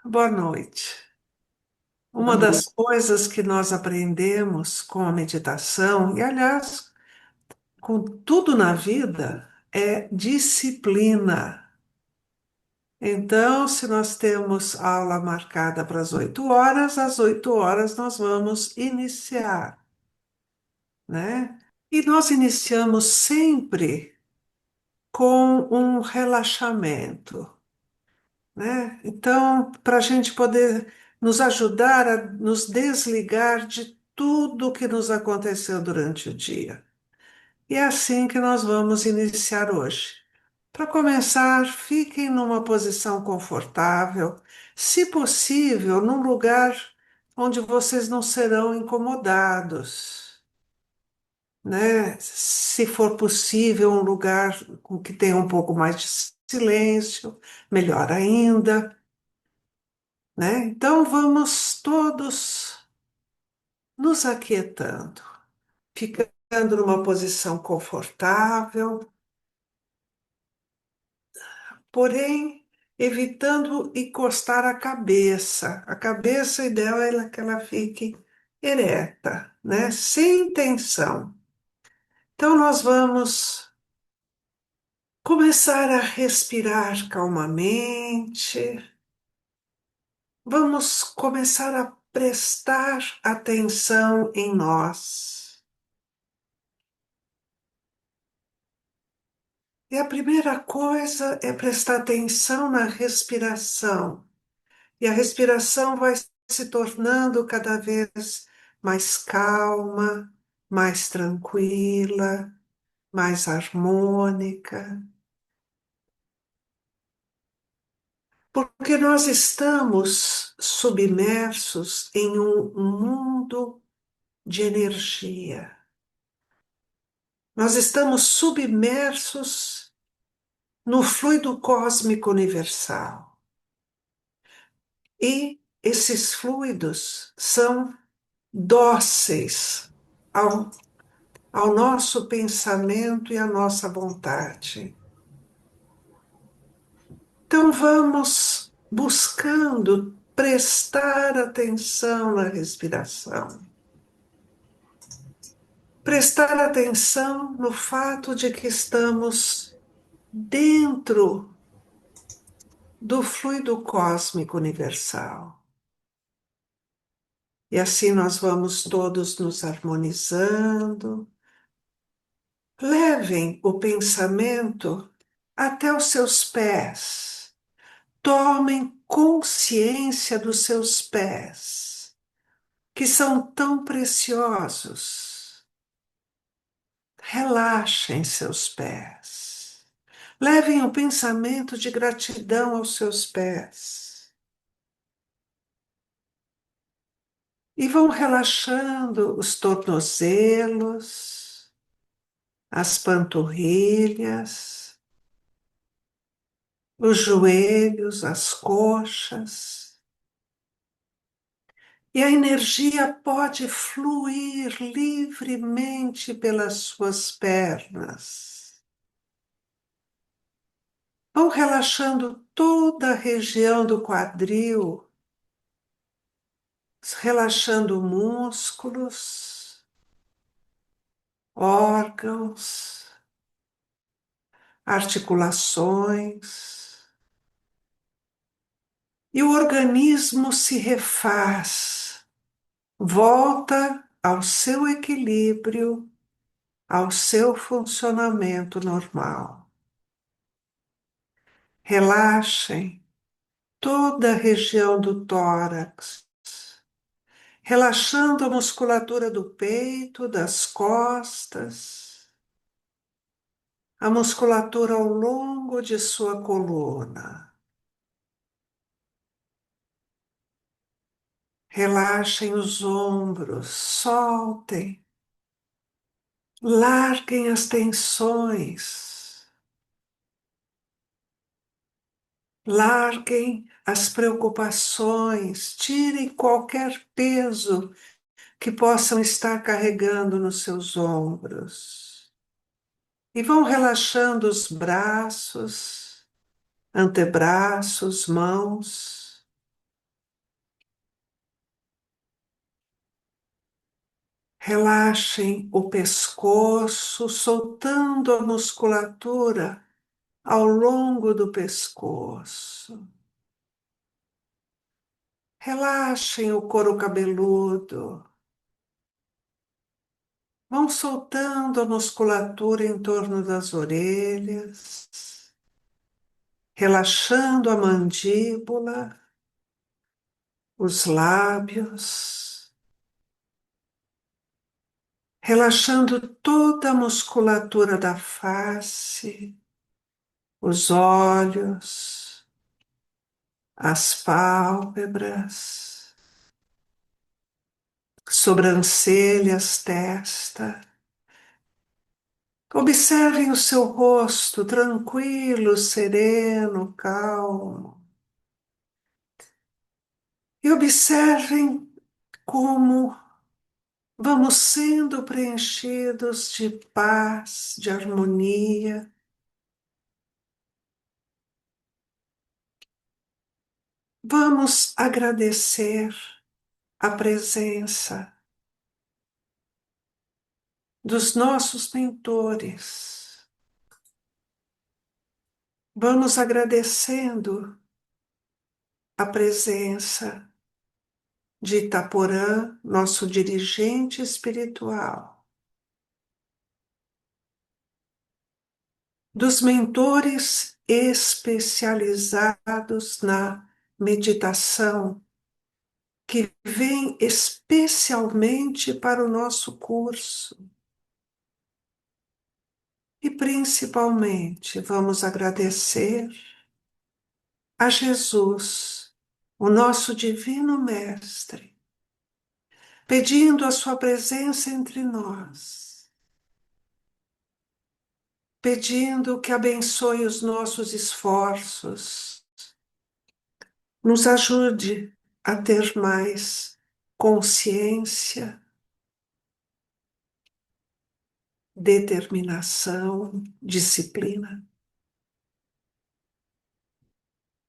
Boa noite. Boa Uma das noite. coisas que nós aprendemos com a meditação, e aliás, com tudo na vida, é disciplina. Então, se nós temos aula marcada para as 8 horas, às 8 horas nós vamos iniciar, né? E nós iniciamos sempre com um relaxamento, né? Então, para a gente poder nos ajudar a nos desligar de tudo que nos aconteceu durante o dia. E é assim que nós vamos iniciar hoje. Para começar, fiquem numa posição confortável, se possível, num lugar onde vocês não serão incomodados, né? Se for possível, um lugar com que tenha um pouco mais de silêncio, melhor ainda, né? Então vamos todos nos aquietando, ficando numa posição confortável, porém evitando encostar a cabeça. A cabeça ideal é que ela fique ereta, né? Sem tensão. Então nós vamos começar a respirar calmamente. Vamos começar a prestar atenção em nós. E a primeira coisa é prestar atenção na respiração. E a respiração vai se tornando cada vez mais calma, mais tranquila, mais harmônica, porque nós estamos submersos em um mundo de energia. Nós estamos submersos no fluido cósmico universal. E esses fluidos são dóceis ao, ao nosso pensamento e à nossa vontade. Então vamos buscando prestar atenção na respiração. Prestar atenção no fato de que estamos dentro do fluido cósmico universal. E assim nós vamos todos nos harmonizando. Levem o pensamento até os seus pés. Tomem consciência dos seus pés, que são tão preciosos. Relaxem seus pés. Levem o pensamento de gratidão aos seus pés. E vão relaxando os tornozelos, as panturrilhas, os joelhos, as coxas. E a energia pode fluir livremente pelas suas pernas. Vão relaxando toda a região do quadril, relaxando músculos, órgãos, articulações. E o organismo se refaz, volta ao seu equilíbrio, ao seu funcionamento normal. Relaxem toda a região do tórax, relaxando a musculatura do peito, das costas, a musculatura ao longo de sua coluna. Relaxem os ombros, soltem, larguem as tensões, larguem as preocupações, tirem qualquer peso que possam estar carregando nos seus ombros. E vão relaxando os braços, antebraços, mãos. Relaxem o pescoço, soltando a musculatura ao longo do pescoço. Relaxem o couro cabeludo. Vão soltando a musculatura em torno das orelhas, relaxando a mandíbula, os lábios, relaxando toda a musculatura da face, os olhos, as pálpebras, sobrancelhas, testa. Observem o seu rosto tranquilo, sereno, calmo. E observem como vamos sendo preenchidos de paz, de harmonia. Vamos agradecer a presença dos nossos mentores. Vamos agradecendo a presença de Itaporã, nosso dirigente espiritual, dos mentores especializados na meditação, que vêm especialmente para o nosso curso. E principalmente vamos agradecer a Jesus, o nosso Divino Mestre, pedindo a sua presença entre nós, pedindo que abençoe os nossos esforços, nos ajude a ter mais consciência, determinação, disciplina,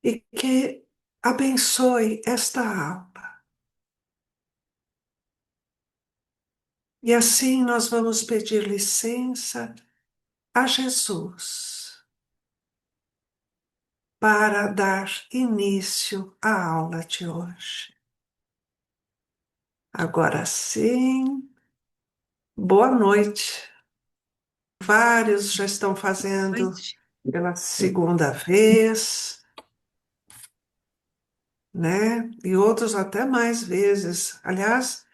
e que abençoe esta alma. E assim nós vamos pedir licença a Jesus para dar início à aula de hoje. Agora sim, boa noite. Vários já estão fazendo Noite. pela segunda vez, né? E outros até mais vezes. Aliás,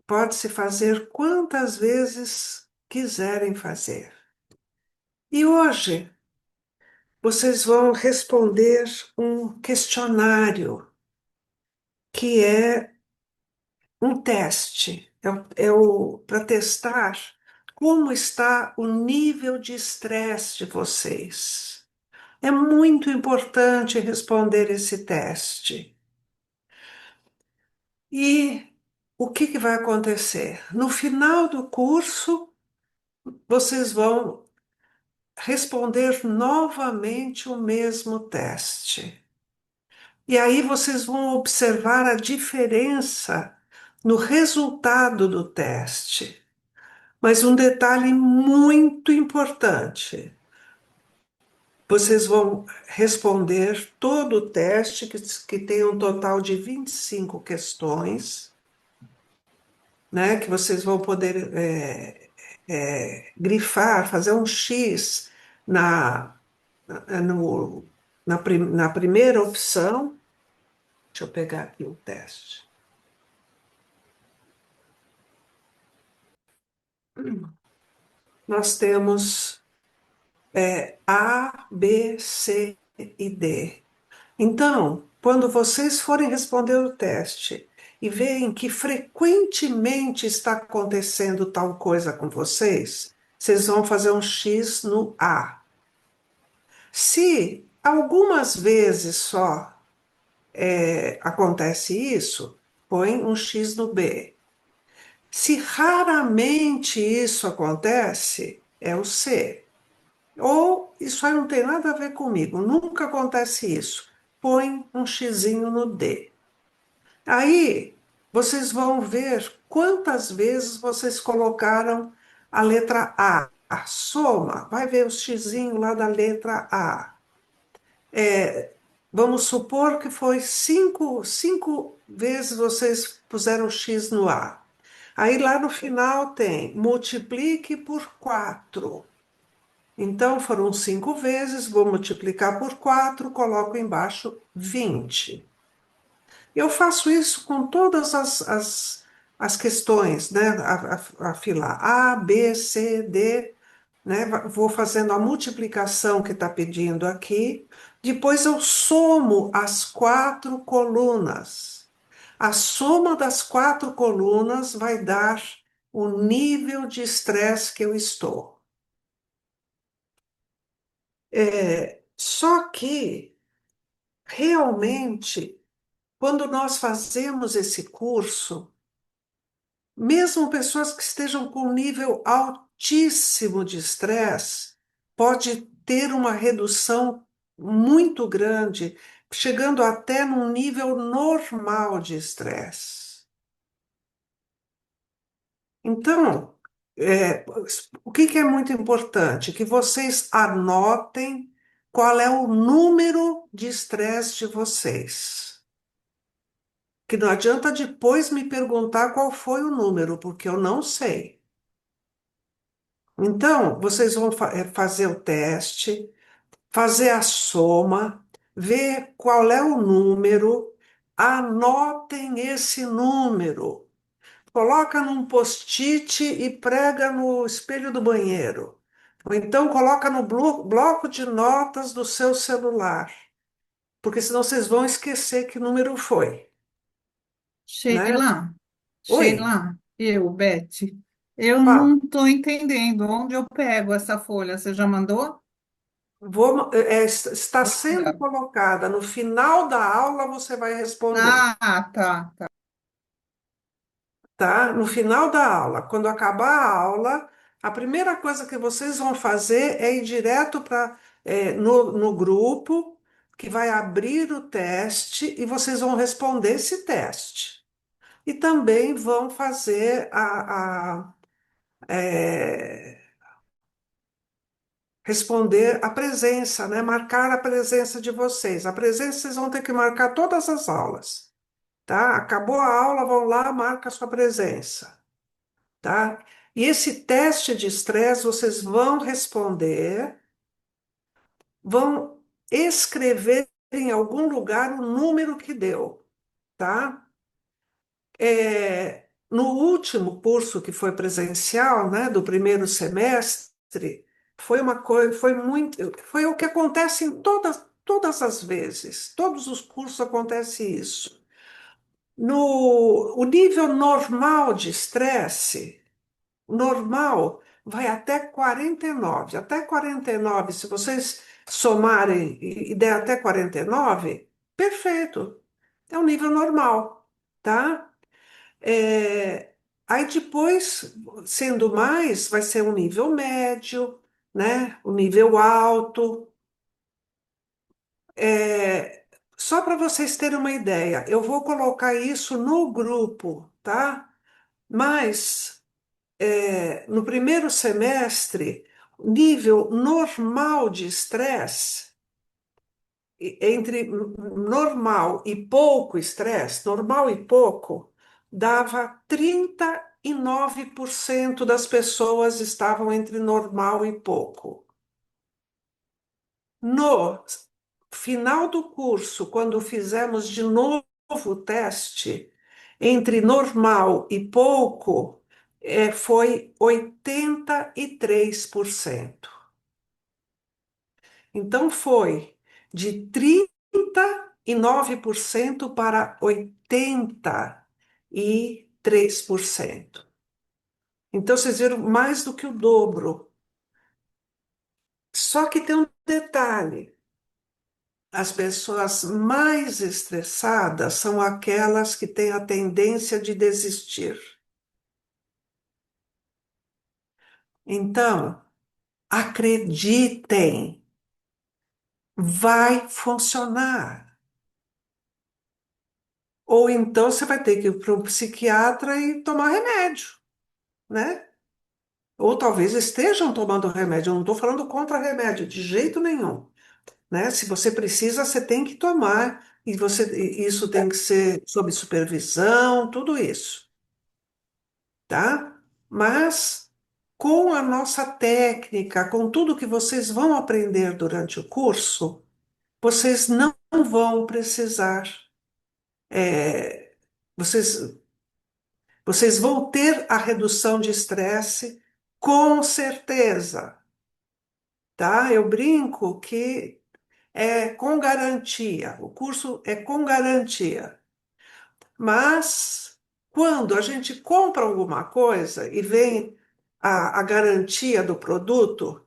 pode-se fazer quantas vezes quiserem fazer. E hoje vocês vão responder um questionário que é um teste, para testar como está o nível de estresse de vocês. É muito importante responder esse teste. E o que vai acontecer? No final do curso, vocês vão responder novamente o mesmo teste. E aí vocês vão observar a diferença no resultado do teste. Mas um detalhe muito importante: vocês vão responder todo o teste, que tem um total de 25 questões, né, que vocês vão poder grifar, fazer um X na, no, na primeira opção. Deixa eu pegar aqui o teste. Nós temos A, B, C e D. Então, quando vocês forem responder o teste e veem que frequentemente está acontecendo tal coisa com vocês, vocês vão fazer um X no A. Se algumas vezes só acontece isso, põe um X no B. Se raramente isso acontece, é o C. Ou isso aí não tem nada a ver comigo, nunca acontece isso. Põe um xizinho no D. Aí vocês vão ver quantas vezes vocês colocaram a letra A. A soma, vai ver o xizinho lá da letra A. Vamos supor que foi cinco vezes vocês puseram X no A. Aí lá no final tem multiplique por 4. Então foram 5 vezes, vou multiplicar por 4, coloco embaixo 20. Eu faço isso com todas as questões, né? A fila A, B, C, D, né? Vou fazendo a multiplicação que está pedindo aqui. Depois eu somo as 4 colunas. A soma das 4 colunas vai dar o nível de estresse que eu estou. Só que, realmente, quando nós fazemos esse curso, mesmo pessoas que estejam com nível altíssimo de estresse, pode ter uma redução muito grande, chegando até num nível normal de estresse. Então, o que que é muito importante? Que vocês anotem qual é o número de estresse de vocês. Que não adianta depois me perguntar qual foi o número, porque eu não sei. Então, vocês vão fazer o teste, fazer a soma, ver qual é o número, anotem esse número, coloca num post-it e prega no espelho do banheiro. Ou então coloca no bloco de notas do seu celular, porque senão vocês vão esquecer que número foi, né? Sheila, Oi, Beth, eu fala. não estou entendendo onde eu pego essa folha. Você já mandou? Está sendo Olha. colocada no final da aula, você vai responder. Ah, tá. Tá? No final da aula, quando acabar a aula, a primeira coisa que vocês vão fazer é ir direto para no grupo que vai abrir o teste e vocês vão responder esse teste. E também vão fazer responder a presença, né? Marcar a presença de vocês. A presença vocês vão ter que marcar todas as aulas, tá? Acabou a aula, vão lá, marca a sua presença. Tá? E esse teste de estresse vocês vão responder, vão escrever em algum lugar o número que deu, tá? No último curso que foi presencial, né, do primeiro semestre, foi uma coisa, foi o que acontece em todas as vezes, todos os cursos acontece isso. No o nível normal de estresse, normal vai até 49. Até 49, se vocês somarem e der até 49, perfeito. É um nível normal, tá? É, Aí depois, sendo mais, vai ser um nível médio, né? Um nível alto. É, Só para vocês terem uma ideia, eu vou colocar isso no grupo, tá? Mas no primeiro semestre, nível normal de estresse, entre normal e pouco estresse, normal e pouco, dava 39% das pessoas estavam entre normal e pouco. No final do curso, quando fizemos de novo o teste, entre normal e pouco, foi 83%. Então, foi de 39% para 83%. Então, vocês viram mais do que o dobro. Só que tem um detalhe: as pessoas mais estressadas são aquelas que têm a tendência de desistir. Então, acreditem, vai funcionar. ou então você vai ter que ir para um psiquiatra e tomar remédio, né? Ou talvez estejam tomando remédio. Eu não estou falando contra remédio, de jeito nenhum, né? Se você precisa, você tem que tomar, e isso tem que ser sob supervisão, tudo isso, tá? Mas com a nossa técnica, com tudo que vocês vão aprender durante o curso, vocês não vão precisar, é, vocês, vocês vão ter a redução de estresse com certeza, tá? Eu brinco que é com garantia, o curso é com garantia. Mas quando a gente compra alguma coisa e vem a garantia do produto,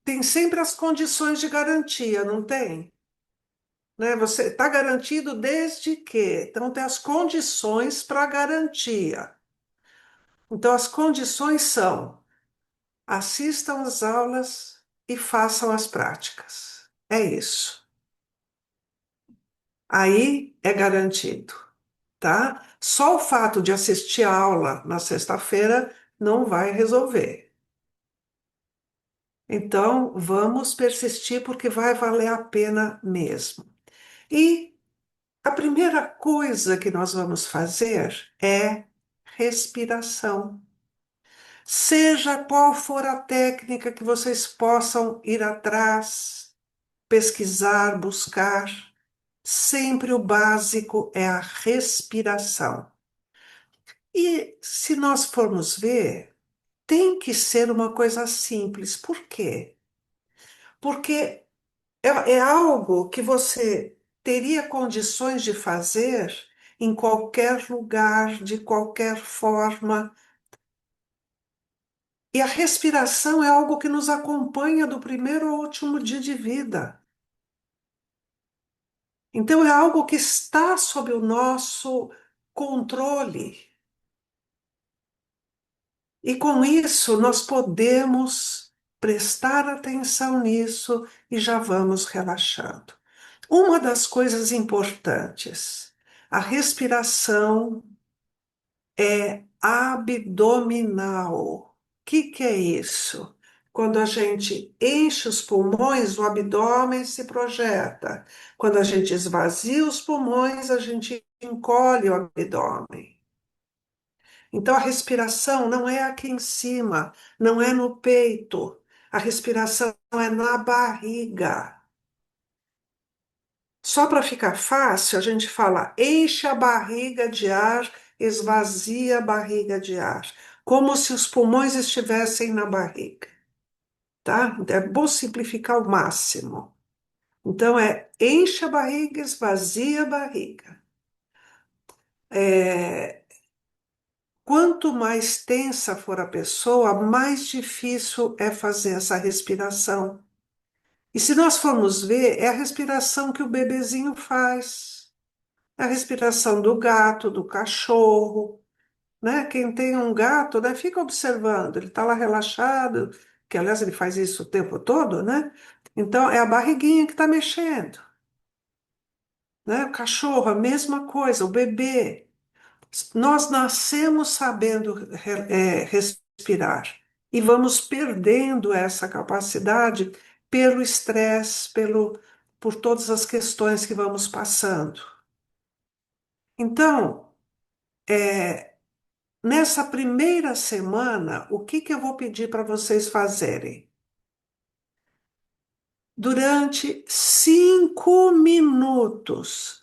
tem sempre as condições de garantia, não tem? Né? Você está garantido desde que. Então, tem as condições para garantia. Então, as condições são: assistam às aulas e façam as práticas. É isso. Aí é garantido, tá? Só o fato de assistir a aula na sexta-feira não vai resolver. Então, vamos persistir porque vai valer a pena mesmo. E a primeira coisa que nós vamos fazer é respiração. Seja qual for a técnica que vocês possam ir atrás, pesquisar, buscar, sempre o básico é a respiração. E se nós formos ver, tem que ser uma coisa simples. Por quê? Porque é algo que você teria condições de fazer em qualquer lugar, de qualquer forma. E a respiração é algo que nos acompanha do primeiro ao último dia de vida. Então, é algo que está sob o nosso controle. E com isso, nós podemos prestar atenção nisso e já vamos relaxando. Uma das coisas importantes, a respiração é abdominal. O que é isso? Quando a gente enche os pulmões, o abdômen se projeta. Quando a gente esvazia os pulmões, a gente encolhe o abdômen. Então, a respiração não é aqui em cima, não é no peito. A respiração é na barriga. Só para ficar fácil, a gente fala enche a barriga de ar, esvazia a barriga de ar, como se os pulmões estivessem na barriga, tá? É bom simplificar ao máximo. Então é enche a barriga, esvazia a barriga. É, quanto mais tensa for a pessoa, mais difícil é fazer essa respiração. E se nós formos ver, é a respiração que o bebezinho faz. A respiração do gato, do cachorro, né? Quem tem um gato, né, fica observando, ele está lá relaxado, que aliás ele faz isso o tempo todo, né? Então é a barriguinha que está mexendo, né? O cachorro, a mesma coisa, o bebê. Nós nascemos sabendo respirar e vamos perdendo essa capacidade pelo estresse, por todas as questões que vamos passando. Então, nessa primeira semana, o que que eu vou pedir para vocês fazerem? Durante 5 minutos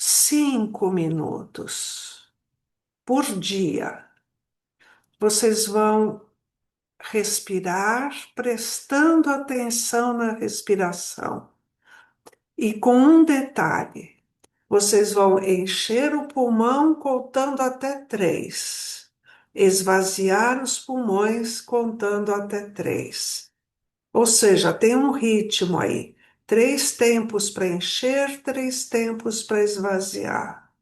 por dia, vocês vão respirar, prestando atenção na respiração. E com um detalhe, vocês vão encher o pulmão contando até 3. Esvaziar os pulmões contando até 3. Ou seja, tem um ritmo aí. 3 tempos para encher, 3 tempos para esvaziar.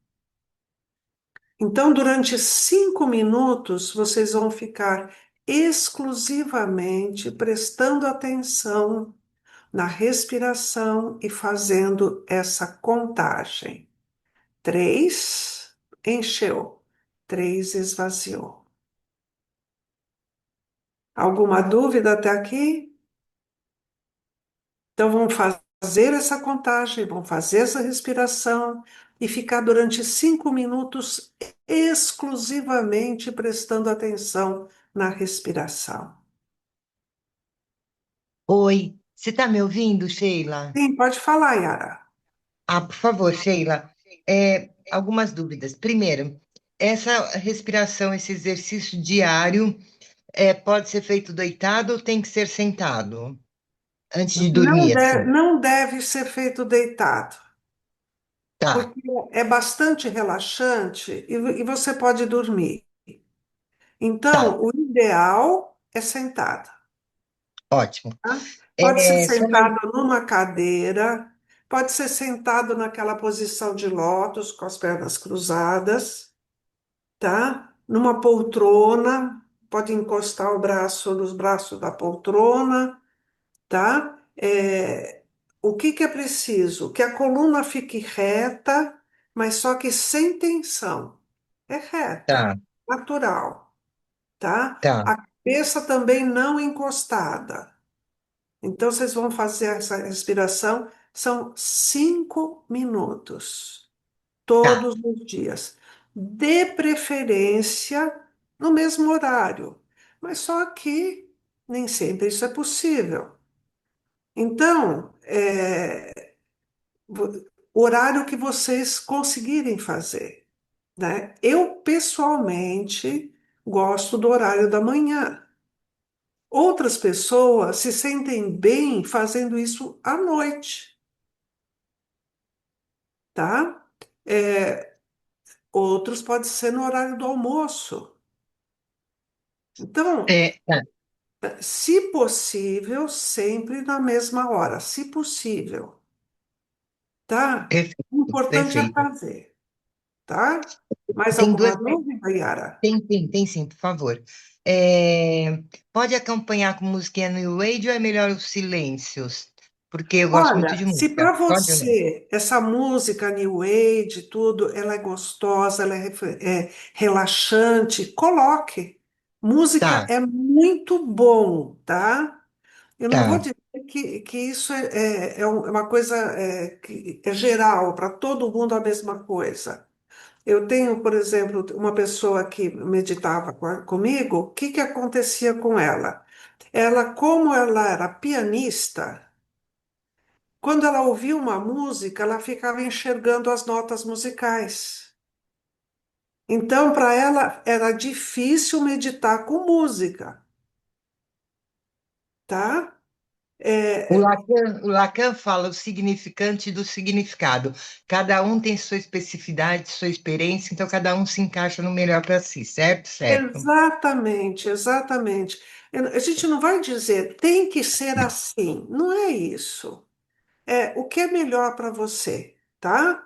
Então, durante 5 minutos, vocês vão ficar exclusivamente prestando atenção na respiração e fazendo essa contagem. 3, encheu. 3, esvaziou. Alguma dúvida até aqui? Então, vamos fazer essa contagem, vamos fazer essa respiração e ficar durante 5 minutos exclusivamente prestando atenção na respiração. Oi, você está me ouvindo, Sheila? Sim, pode falar, Yara. Ah, por favor, Sheila. Algumas dúvidas. Primeiro, essa respiração, esse exercício diário, pode ser feito deitado ou tem que ser sentado? Antes de dormir, assim. Não deve ser feito deitado, Tá, porque é bastante relaxante e você pode dormir. tá, Então, o ideal é sentado. ótimo. Tá? Pode ser Só mais. sentado numa cadeira, pode ser sentado naquela posição de lótus, com as pernas cruzadas, tá? Numa poltrona, pode encostar o braço nos braços da poltrona, tá? O que que é preciso? Que a coluna fique reta, mas só que sem tensão. É reta, Tá, natural, tá? tá, A cabeça também não encostada. Então, vocês vão fazer essa respiração, são 5 minutos, tá. todos os dias. De preferência, no mesmo horário. Mas só que nem sempre isso é possível. Então, o horário que vocês conseguirem fazer, né? Eu, pessoalmente, gosto do horário da manhã. Outras pessoas se sentem bem fazendo isso à noite, tá? É, outros pode ser no horário do almoço. Então, Tá, se possível, sempre na mesma hora, se possível, tá? perfeito, O importante é perfeito. fazer, tá? Mais Tem alguma duas. dúvida, Yara? Tem sim, por favor. Pode acompanhar com musiquinha New Age ou é melhor os silêncios? Porque eu gosto muito Olha, de se música. para Pode ou não? você essa música New Age, tudo, ela é gostosa, ela é relaxante, coloque. Música Tá, é muito bom, tá? Eu não vou tá. dizer que isso é uma coisa que é geral, para todo mundo a mesma coisa. Eu tenho, por exemplo, uma pessoa que meditava comigo, o que que acontecia com ela? Ela, como ela era pianista, quando ela ouvia uma música, ela ficava enxergando as notas musicais. Então, para ela, era difícil meditar com música, tá? É, O Lacan fala o significante do significado. Cada um tem sua especificidade, sua experiência, então cada um se encaixa no melhor para si, certo? Certo. exatamente, exatamente. A gente não vai dizer tem que ser assim, não é isso. É o que é melhor para você, tá?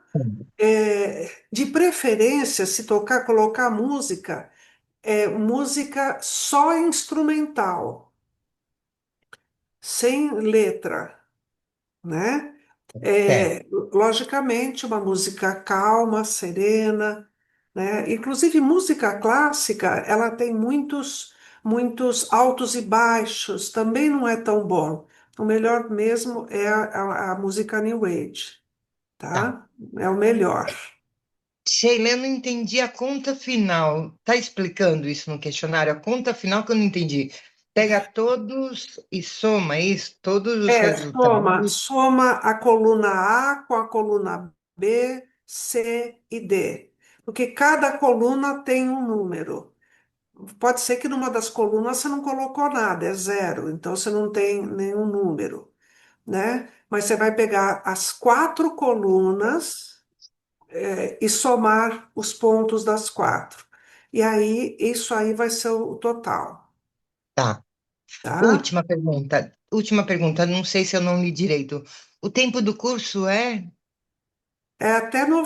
De preferência, se tocar, colocar música, música só instrumental, sem letra, né? Certo. Logicamente, uma música calma, serena, né? Inclusive, música clássica, ela tem muitos altos e baixos, também não é tão bom. O melhor mesmo é a música New Age, Tá. tá? É o melhor. Sheila, eu não entendi a conta final. Tá explicando isso no questionário? A conta final que eu não entendi. Pega todos e soma isso, todos os resultados. Soma a coluna A com a coluna B, C e D. Porque cada coluna tem um número. Pode ser que numa das colunas você não colocou nada, é zero, então você não tem nenhum número, né? Mas você vai pegar as 4 colunas, e somar os pontos das 4. E aí, isso aí vai ser o total, Tá. tá? Última pergunta, não sei se eu não li direito. O tempo do curso é?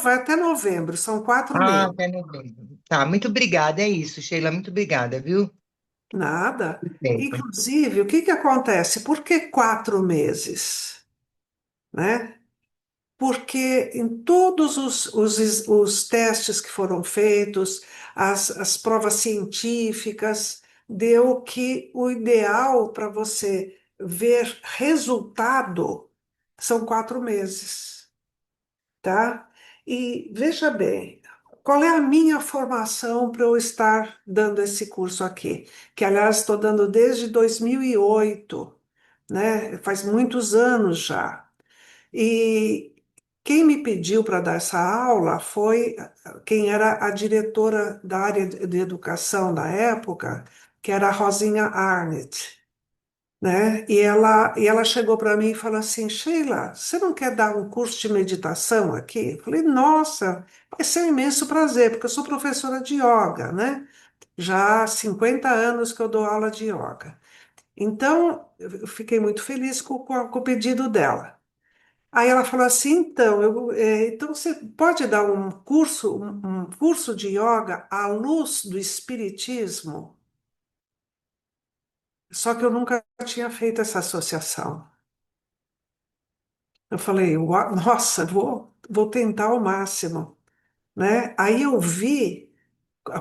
Vai até novembro, são 4 meses. Até novembro. Tá, muito obrigada, é isso, Sheila, muito obrigada, viu? Nada. Perfeito. Inclusive, o que que acontece? Por que 4 meses, né? porque em todos os testes que foram feitos, as provas científicas, deu que o ideal para você ver resultado são 4 meses, tá? E veja bem, qual é a minha formação para eu estar dando esse curso aqui? Que, aliás, estou dando desde 2008, né? Faz muitos anos já. E quem me pediu para dar essa aula foi quem era a diretora da área de educação na época, que era a Rosinha Arnett, né? E ela chegou para mim e falou assim: Sheila, você não quer dar um curso de meditação aqui? Eu falei: nossa, vai ser um imenso prazer, porque eu sou professora de yoga, né? Já há 50 anos que eu dou aula de yoga. Então, eu fiquei muito feliz com o pedido dela. Aí ela falou assim: então, então você pode dar um curso de yoga à luz do espiritismo? Só que eu nunca tinha feito essa associação. Eu falei: nossa, vou tentar ao máximo, né? Aí eu vi,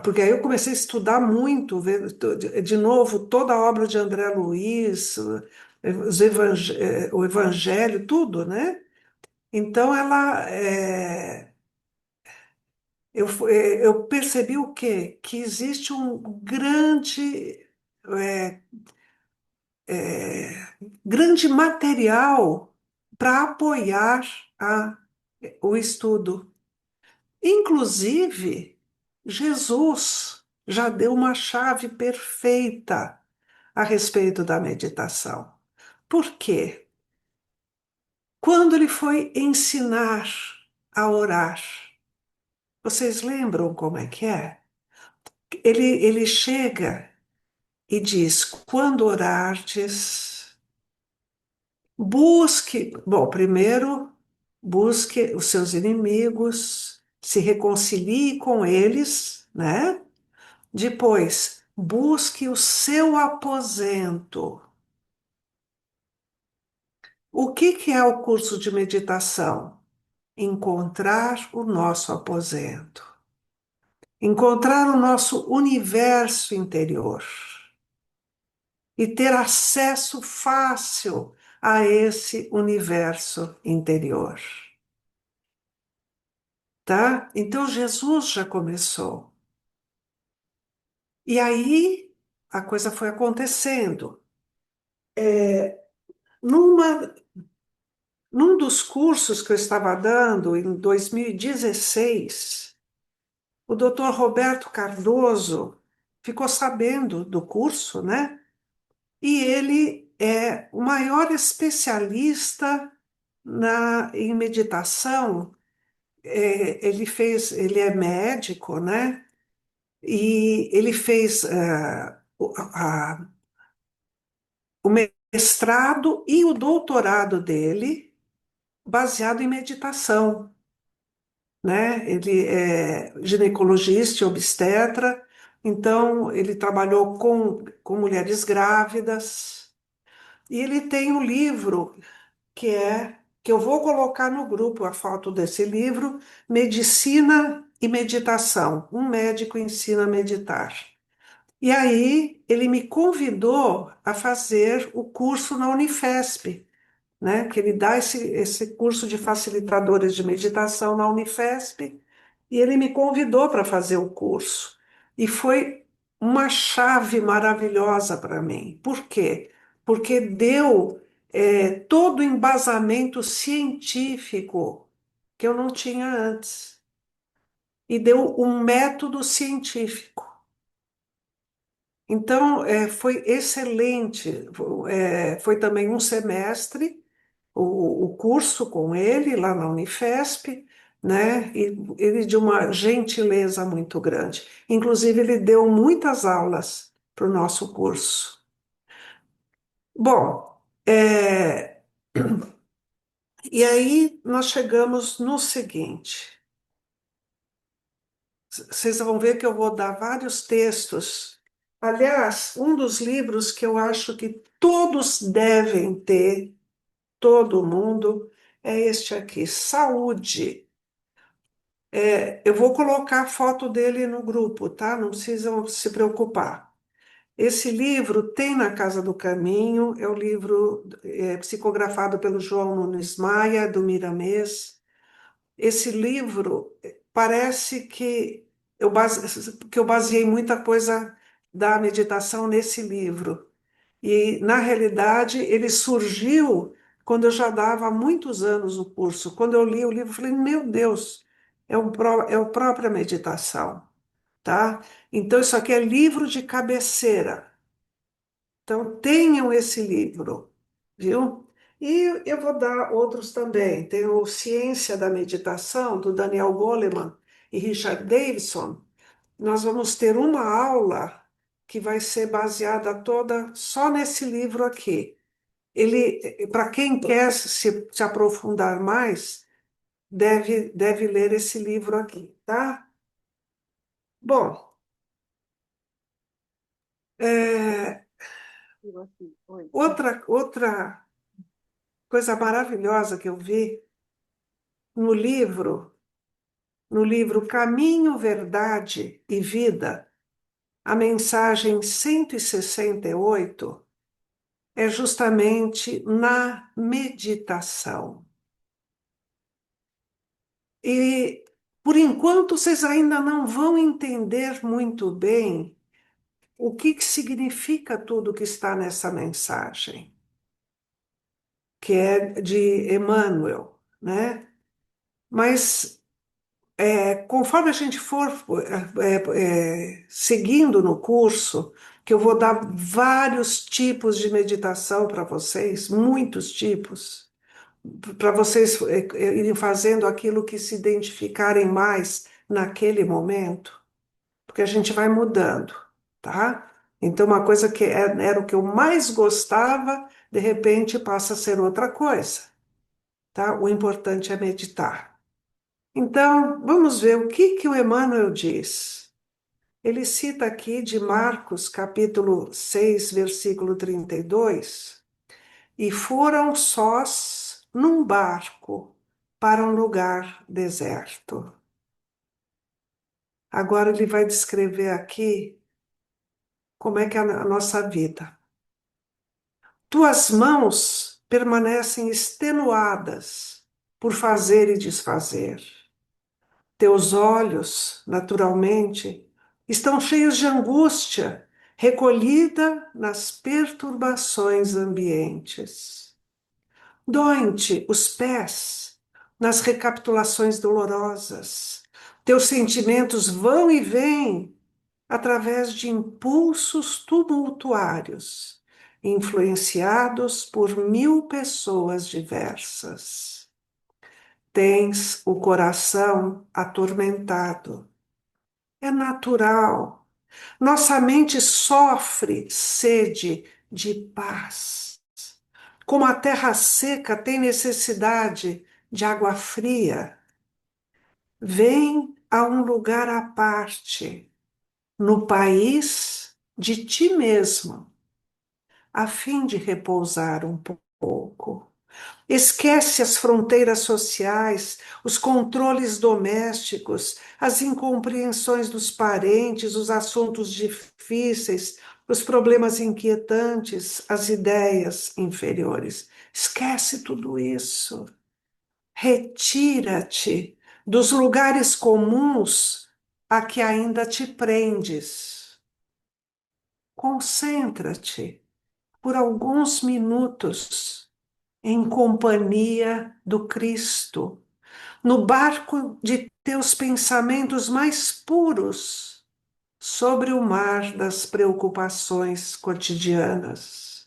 porque aí eu comecei a estudar muito, ver de novo toda a obra de André Luiz, o Evangelho, tudo, né? Então eu percebi o quê? Que existe um é, grande material para apoiar a, o estudo. Inclusive, Jesus já deu uma chave perfeita a respeito da meditação. Por quê? Quando ele foi ensinar a orar, vocês lembram como é que é? Ele chega e diz: quando orardes, busque, bom, primeiro busque os seus inimigos, se reconcilie com eles, né? Depois, busque o seu aposento. O que que é o curso de meditação? Encontrar o nosso aposento, encontrar o nosso universo interior e ter acesso fácil a esse universo interior, tá? Então Jesus já começou. E aí a coisa foi acontecendo. Numa, num dos cursos que eu estava dando em 2016, o doutor Roberto Cardoso ficou sabendo do curso, né? E ele é o maior especialista em meditação. Ele é médico, né? E ele fez o mestrado e o doutorado dele baseado em meditação, né? Ele é ginecologista e obstetra, então ele trabalhou com mulheres grávidas, e ele tem um livro que eu vou colocar no grupo a foto desse livro, Medicina e Meditação. Um médico ensina a meditar. E aí ele me convidou a fazer o curso na Unifesp, né? Que ele dá esse curso de facilitadores de meditação na Unifesp, e ele me convidou para fazer o curso. E foi uma chave maravilhosa para mim. Por quê? Porque deu todo o embasamento científico que eu não tinha antes. E deu um método científico. Então, foi excelente. Foi também um semestre o curso com ele lá na Unifesp, né? E ele de uma gentileza muito grande. Inclusive, ele deu muitas aulas para o nosso curso. Bom, e aí nós chegamos no seguinte. Vocês vão ver que eu vou dar vários textos. Aliás, um dos livros que eu acho que todos devem ter, todo mundo, é este aqui, Saúde. Eu vou colocar a foto dele no grupo, tá? Não precisam se preocupar. Esse livro tem na Casa do Caminho, é o livro psicografado pelo João Nunes Maia, do Miramês. Esse livro parece que eu baseei muita coisa da meditação nesse livro. E, na realidade, ele surgiu quando eu já dava há muitos anos o curso. Quando eu li o livro, eu falei, meu Deus, é a própria meditação, tá? Então, isso aqui é livro de cabeceira. Então, tenham esse livro, viu? E eu vou dar outros também. Tem o Ciência da Meditação, do Daniel Goleman e Richard Davidson. Nós vamos ter uma aula que vai ser baseada toda só nesse livro aqui. Ele, para quem quer se aprofundar mais, deve ler esse livro aqui, tá? Bom, é, outra coisa maravilhosa que eu vi no livro, no livro Caminho, Verdade e Vida, a mensagem 168 é justamente na meditação. E, por enquanto, vocês ainda não vão entender muito bem o que significa tudo que está nessa mensagem, que é de Emmanuel, né? Mas conforme a gente for seguindo no curso, que eu vou dar vários tipos de meditação para vocês, muitos tipos, para vocês irem fazendo aquilo que se identificarem mais naquele momento, porque a gente vai mudando, tá? Então, uma coisa que era o que eu mais gostava, de repente passa a ser outra coisa, tá? O importante é meditar. Então, vamos ver o que o Emmanuel diz. Ele cita aqui de Marcos, capítulo 6, versículo 32, e foram sós num barco para um lugar deserto. Agora ele vai descrever aqui como é que é a nossa vida. Tuas mãos permanecem extenuadas por fazer e desfazer. Teus olhos, naturalmente, estão cheios de angústia, recolhida nas perturbações ambientes. Doem-te os pés nas recapitulações dolorosas. Teus sentimentos vão e vêm através de impulsos tumultuários, influenciados por 1000 pessoas diversas. Tens o coração atormentado. É natural. Nossa mente sofre sede de paz. Como a terra seca tem necessidade de água fria, vem a um lugar à parte, no país de ti mesmo, a fim de repousar um pouco. Esquece as fronteiras sociais, os controles domésticos, as incompreensões dos parentes, os assuntos difíceis, os problemas inquietantes, as ideias inferiores. Esquece tudo isso. Retira-te dos lugares comuns a que ainda te prendes. Concentra-te por alguns minutos em companhia do Cristo, no barco de teus pensamentos mais puros sobre o mar das preocupações cotidianas.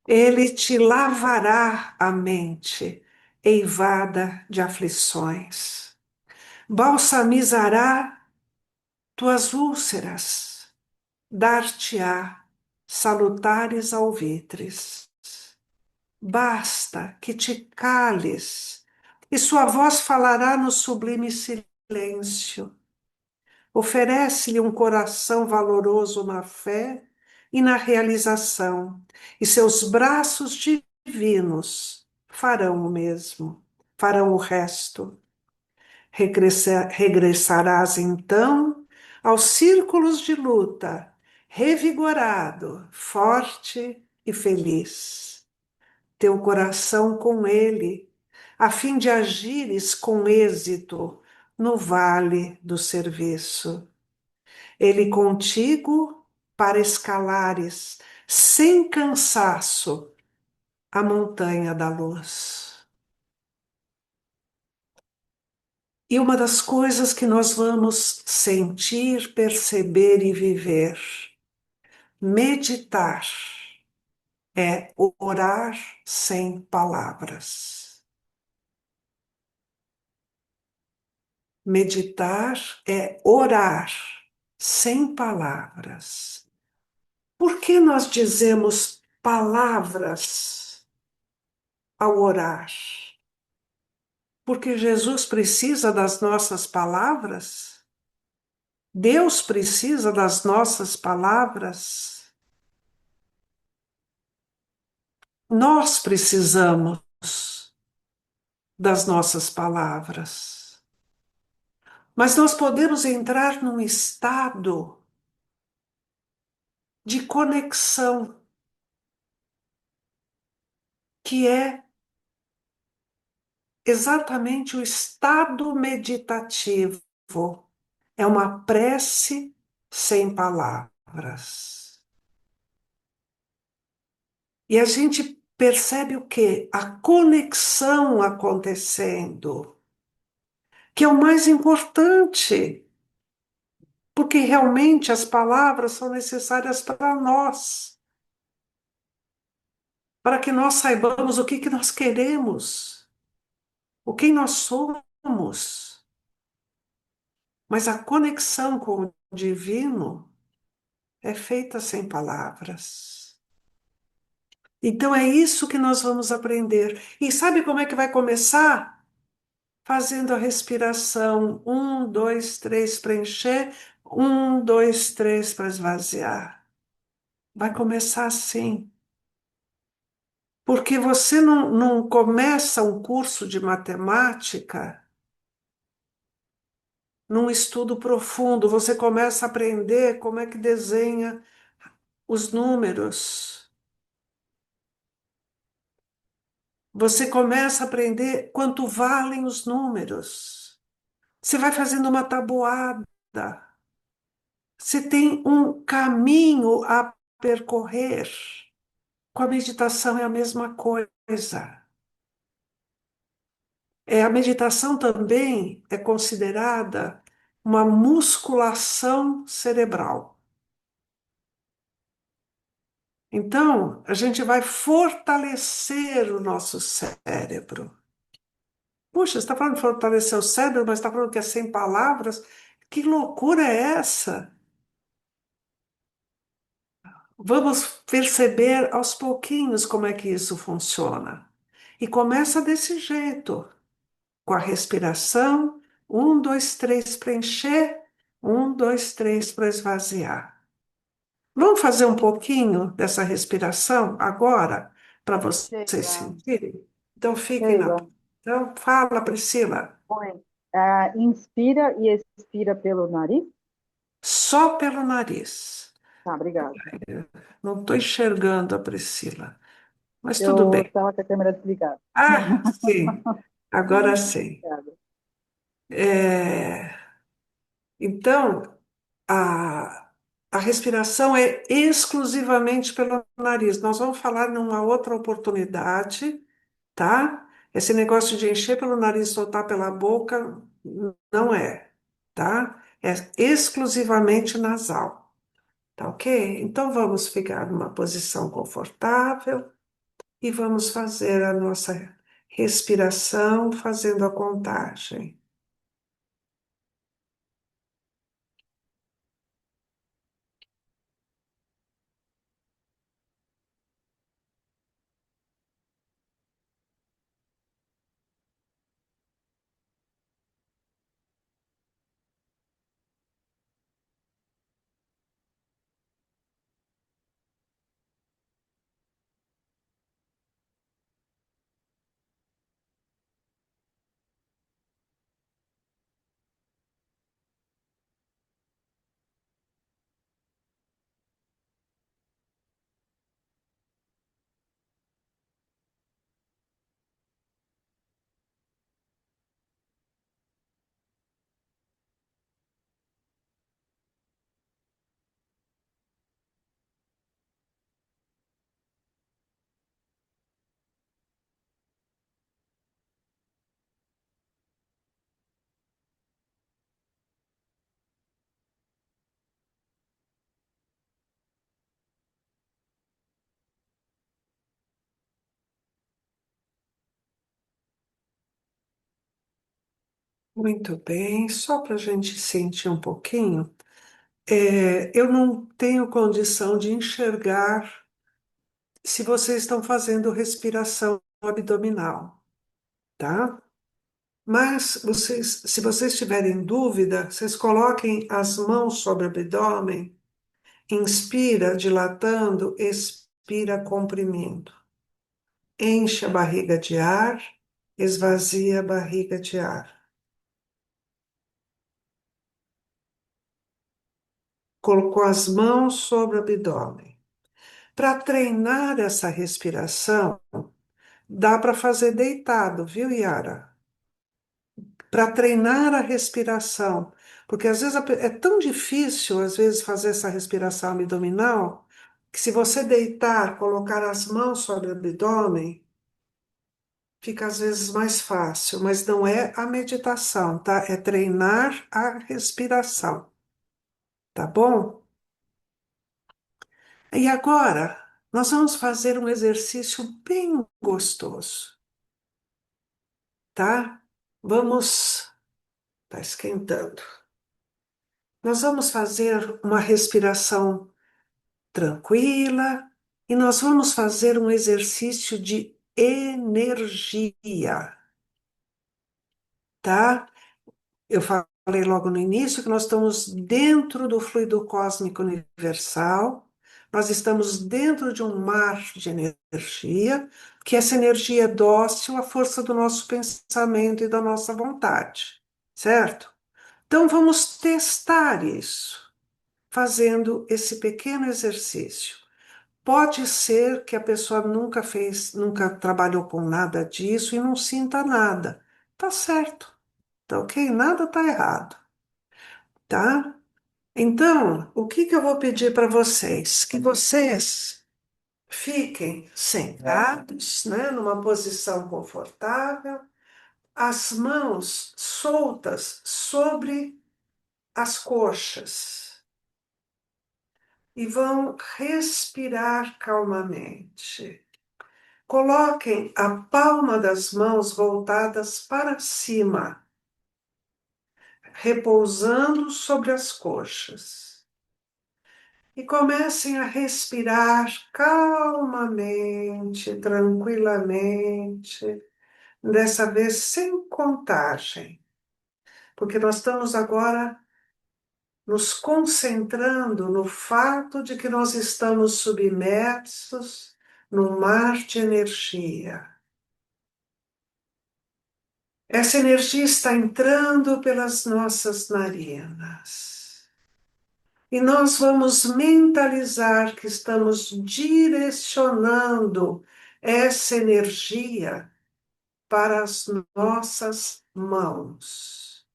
Ele te lavará a mente, eivada de aflições, balsamizará tuas úlceras, dar-te-á salutares alvitres. Basta que te cales, e sua voz falará no sublime silêncio. Oferece-lhe um coração valoroso na fé e na realização, e seus braços divinos farão o mesmo, farão o resto. Regressarás então aos círculos de luta, revigorado, forte e feliz. Teu coração com ele, a fim de agires com êxito no vale do serviço. Ele contigo para escalares sem cansaço a montanha da luz. E uma das coisas que nós vamos sentir, perceber e viver, meditar, é orar sem palavras. Meditar é orar sem palavras. Por que nós dizemos palavras ao orar? Porque Jesus precisa das nossas palavras? Deus precisa das nossas palavras? Nós precisamos das nossas palavras. Mas nós podemos entrar num estado de conexão, que é exatamente o estado meditativo. É uma prece sem palavras. E a gente percebe o quê? A conexão acontecendo, que é o mais importante, porque realmente as palavras são necessárias para nós, para que nós saibamos o que que nós queremos, o que nós somos. Mas a conexão com o divino é feita sem palavras. Então é isso que nós vamos aprender. E sabe como é que vai começar? Fazendo a respiração. Um, dois, três, para encher. Um, dois, três, para esvaziar. Vai começar assim. Porque você não começa um curso de matemática num estudo profundo. Você começa a aprender como é que desenha os números. Você começa a aprender quanto valem os números. Você vai fazendo uma tabuada. Você tem um caminho a percorrer. Com a meditação é a mesma coisa. A meditação também é considerada uma musculação cerebral. Então, a gente vai fortalecer o nosso cérebro. Puxa, você está falando de fortalecer o cérebro, mas está falando que é sem palavras? Que loucura é essa? Vamos perceber aos pouquinhos como é que isso funciona. E começa desse jeito, com a respiração, um, dois, três para encher, um, dois, três para esvaziar. Vamos fazer um pouquinho dessa respiração agora, para vocês Sheila, sentirem? Então, fiquem na. Sheila, Então, fala, Priscila, põe. Inspira e expira pelo nariz. só pelo nariz. Tá, obrigada. Não estou enxergando a Priscila, mas tudo Eu bem. estava com a câmera desligada. Ah, sim, agora sim. Obrigada. É, então, a, a respiração é exclusivamente pelo nariz. Nós vamos falar numa outra oportunidade, tá? Esse negócio de encher pelo nariz e soltar pela boca não é, tá? É exclusivamente nasal, tá ok? Então vamos ficar numa posição confortável e vamos fazer a nossa respiração fazendo a contagem. Muito bem, só para a gente sentir um pouquinho, eu não tenho condição de enxergar se vocês estão fazendo respiração abdominal, tá? Mas vocês, se vocês tiverem dúvida, vocês coloquem as mãos sobre o abdômen, inspira dilatando, expira comprimindo. Enche a barriga de ar, esvazia a barriga de ar. Colocou as mãos sobre o abdômen. Para treinar essa respiração, dá para fazer deitado, viu, Yara? Para treinar a respiração, porque às vezes é tão difícil, às vezes, fazer essa respiração abdominal, que se você deitar, colocar as mãos sobre o abdômen, fica às vezes mais fácil, mas não é a meditação, tá? É treinar a respiração, tá bom? E agora, nós vamos fazer um exercício bem gostoso, tá? Vamos, tá esquentando. Nós vamos fazer uma respiração tranquila e nós vamos fazer um exercício de energia, tá? Eu falei logo no início que nós estamos dentro do fluido cósmico universal, nós estamos dentro de um mar de energia, que essa energia é dócil à força do nosso pensamento e da nossa vontade, certo? Então vamos testar isso, fazendo esse pequeno exercício. Pode ser que a pessoa nunca fez, nunca trabalhou com nada disso e não sinta nada. Tá certo, tá ok? Nada tá errado, tá? Então, o que que eu vou pedir para vocês? Que vocês fiquem sentados, né, numa posição confortável, as mãos soltas sobre as coxas e vão respirar calmamente. Coloquem a palma das mãos voltadas para cima, repousando sobre as coxas. E comecem a respirar calmamente, tranquilamente, dessa vez sem contagem, porque nós estamos agora nos concentrando no fato de que nós estamos submersos no mar de energia. Essa energia está entrando pelas nossas narinas. E nós vamos mentalizar que estamos direcionando essa energia para as nossas mãos.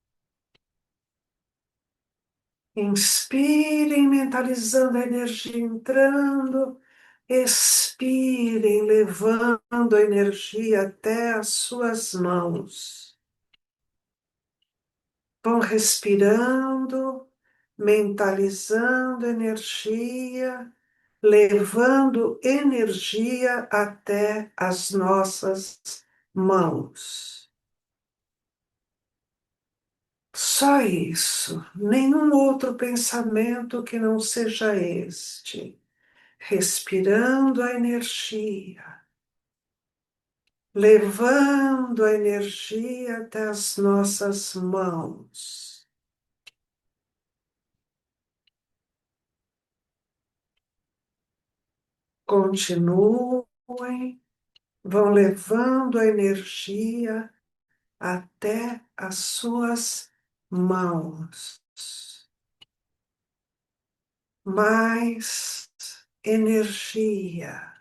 Inspirem, mentalizando a energia entrando. Expirem, levando a energia até as suas mãos. Vão respirando, mentalizando energia, levando energia até as nossas mãos. Só isso, nenhum outro pensamento que não seja este. Respirando a energia, levando a energia até as nossas mãos. Continuem, vão levando a energia até as suas mãos. Mais energia.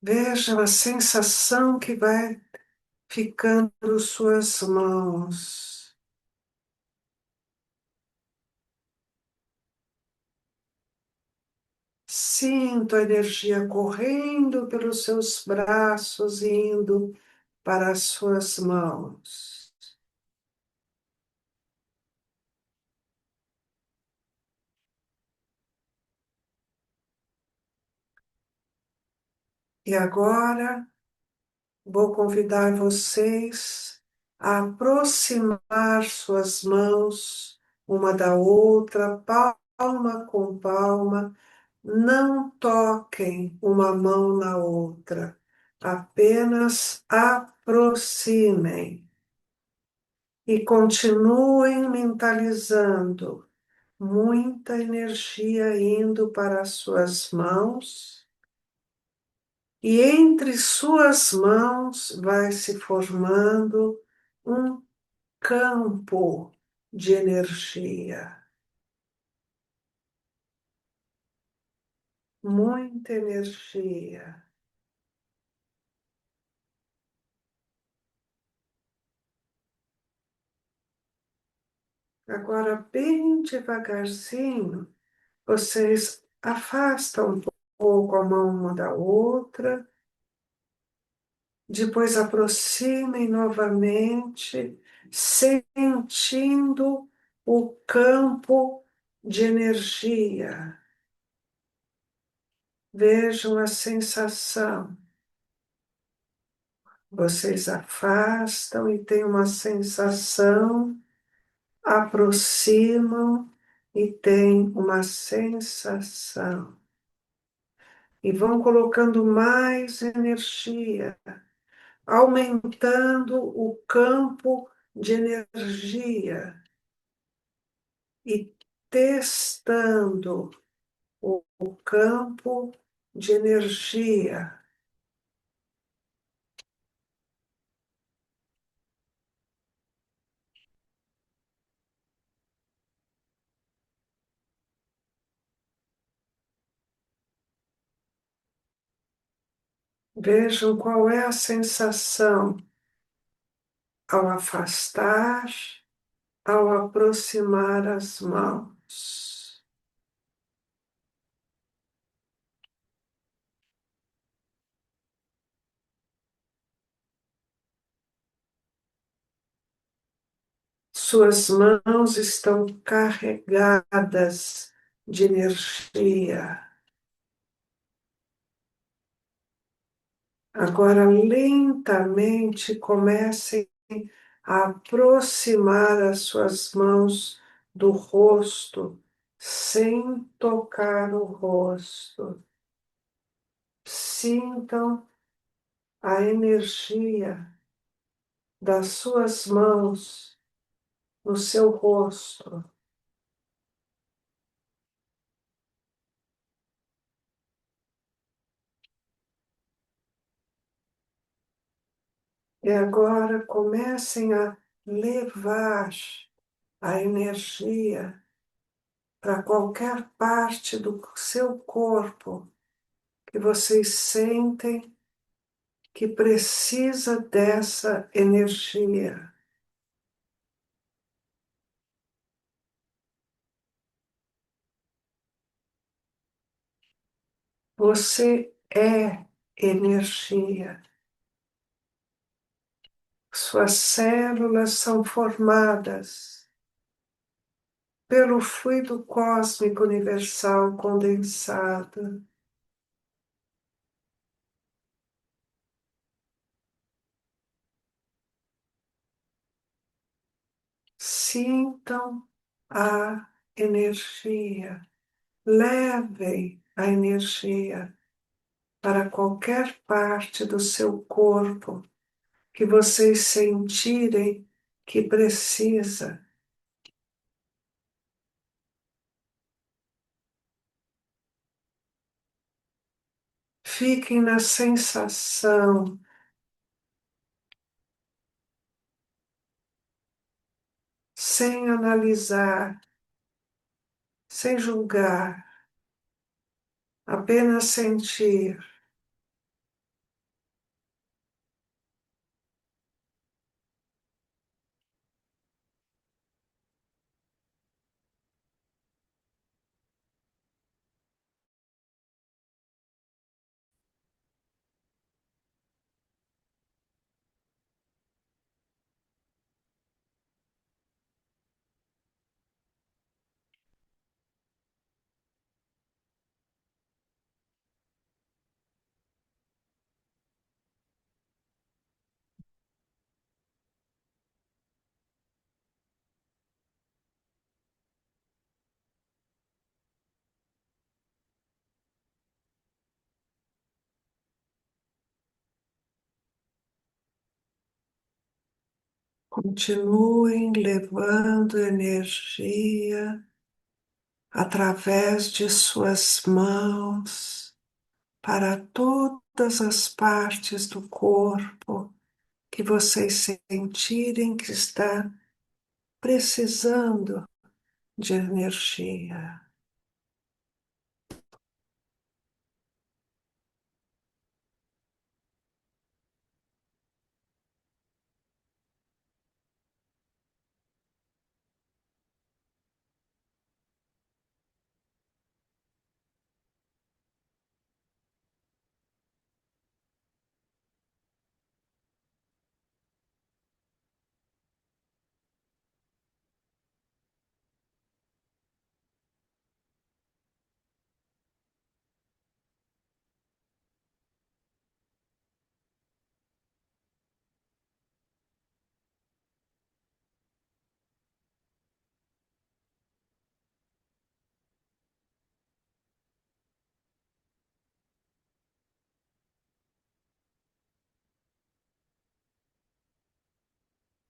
Veja a sensação que vai ficando suas mãos. Sinto a energia correndo pelos seus braços, indo para as suas mãos. E agora vou convidar vocês a aproximar suas mãos uma da outra, palma com palma. Não toquem uma mão na outra, apenas aproximem e continuem mentalizando muita energia indo para as suas mãos. E entre suas mãos vai se formando um campo de energia, muita energia. Agora, bem devagarzinho, vocês afastam um pouco a mão uma da outra, depois aproximem novamente, sentindo o campo de energia. Vejam a sensação. Vocês afastam e tem uma sensação, aproximam e tem uma sensação. E vão colocando mais energia, aumentando o campo de energia e testando o campo de energia. Vejam qual é a sensação ao afastar, ao aproximar as mãos. Suas mãos estão carregadas de energia. Agora, lentamente, comecem a aproximar as suas mãos do rosto, sem tocar o rosto. Sintam a energia das suas mãos no seu rosto. E agora comecem a levar a energia para qualquer parte do seu corpo que vocês sentem que precisa dessa energia. Você é energia. Suas células são formadas pelo fluido cósmico universal condensado. Sintam a energia, levem a energia para qualquer parte do seu corpo que vocês sentirem que precisa. Fiquem na sensação, sem analisar, sem julgar, apenas sentir. Continuem levando energia através de suas mãos para todas as partes do corpo que vocês sentirem que está precisando de energia.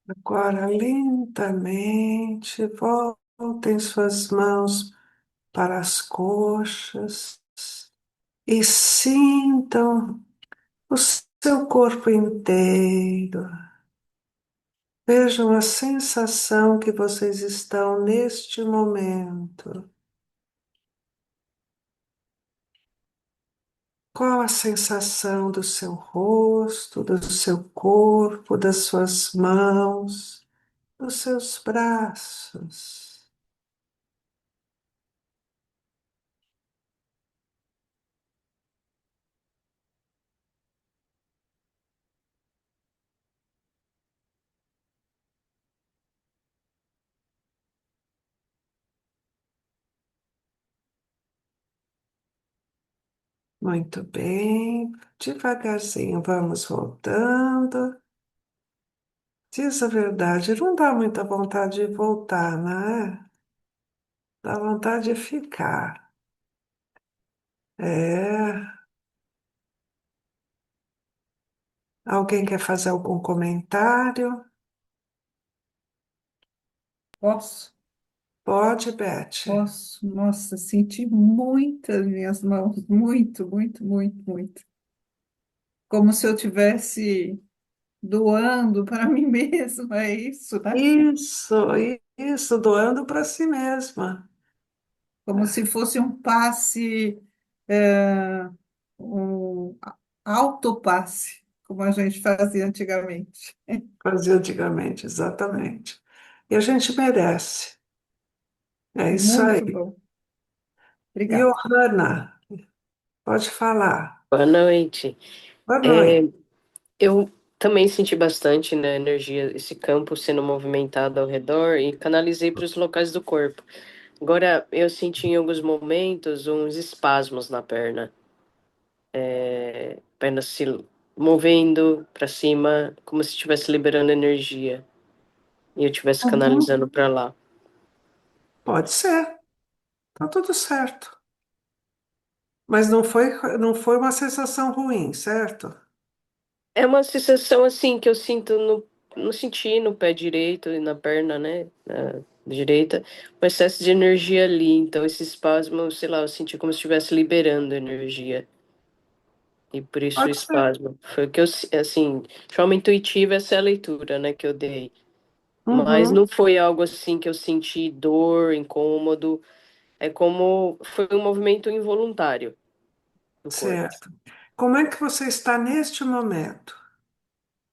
Agora, lentamente, voltem suas mãos para as coxas e sintam o seu corpo inteiro. Vejam a sensação que vocês estão neste momento. Qual a sensação do seu rosto, do seu corpo, das suas mãos, dos seus braços? Muito bem, devagarzinho vamos voltando. Diz a verdade, não dá muita vontade de voltar, né? Dá vontade de ficar. É. Alguém quer fazer algum comentário? Posso? Pode, Beth. Posso. Nossa, senti muitas minhas mãos, muito, muito, muito, muito. Como se eu tivesse doando para mim mesma, é isso, né? Isso, isso, doando para si mesma. Como se fosse um passe, é, um autopasse, como a gente fazia antigamente. Fazia antigamente, exatamente. E a gente merece. É isso Muito aí. bom. Obrigada. Johanna, pode falar. Boa noite. Boa É, noite. eu também senti bastante, né, energia, esse campo sendo movimentado ao redor e canalizei para os locais do corpo. Agora, eu senti em alguns momentos uns espasmos na perna, perna se movendo para cima, como se estivesse liberando energia e eu estivesse Uhum. canalizando para lá. Pode ser, tá tudo certo. Mas não foi uma sensação ruim, certo? É uma sensação assim que eu sinto no senti no pé direito e na perna, né, na direita, um excesso de energia ali. Então esse espasmo, sei lá, eu senti como se estivesse liberando energia. E por isso o Pode ser. espasmo. Foi o que eu, assim, de forma intuitiva essa é a leitura, né, que eu dei. Mas Uhum, não foi algo assim que eu senti dor, incômodo. É como foi um movimento involuntário no corpo. certo. Como é que você está neste momento?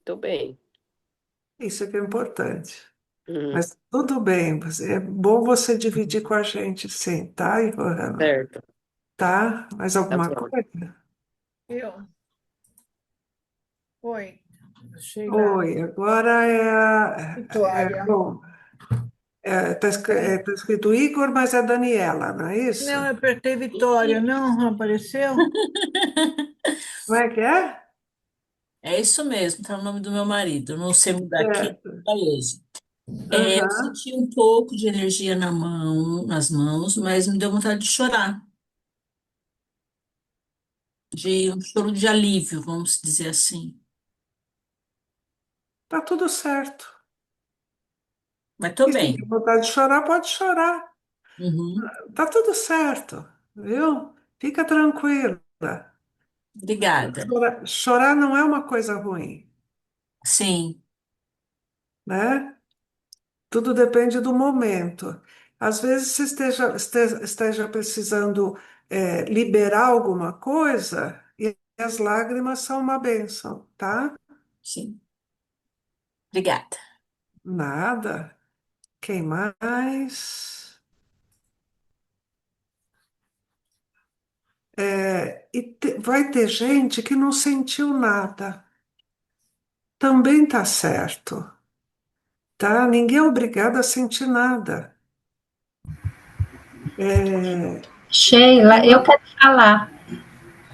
Tô bem. Isso é que é importante. Uhum, Mas tudo bem, é bom você dividir com a gente, sim, tá, Ivana? certo. Tá? Mais Tá alguma bom. coisa? Eu? Oi, Sheila. Oi, agora Vitória. bom, tá escrito Igor, mas é Daniela, não é isso? Não, eu apertei Vitória. Não apareceu? Como é que é? É isso mesmo, tá o nome do meu marido. Não sei mudar aqui, Certo. beleza. Eu Aham. senti um pouco de energia na mão, nas mãos, mas me deu vontade de chorar, de um choro de alívio, vamos dizer assim. Tá tudo certo. Mas tô E se tem bem. vontade de chorar, pode chorar. Uhum. Tá tudo certo, viu? Fica tranquila. Obrigada. Chorar não é uma coisa ruim, Sim, né? Tudo depende do momento. Às vezes você esteja precisando liberar alguma coisa e as lágrimas são uma bênção, tá? sim. Obrigada. Nada. Quem mais? Vai ter gente que não sentiu nada. Também tá certo, tá? Ninguém é obrigado a sentir nada. É, Sheila, eu quero falar.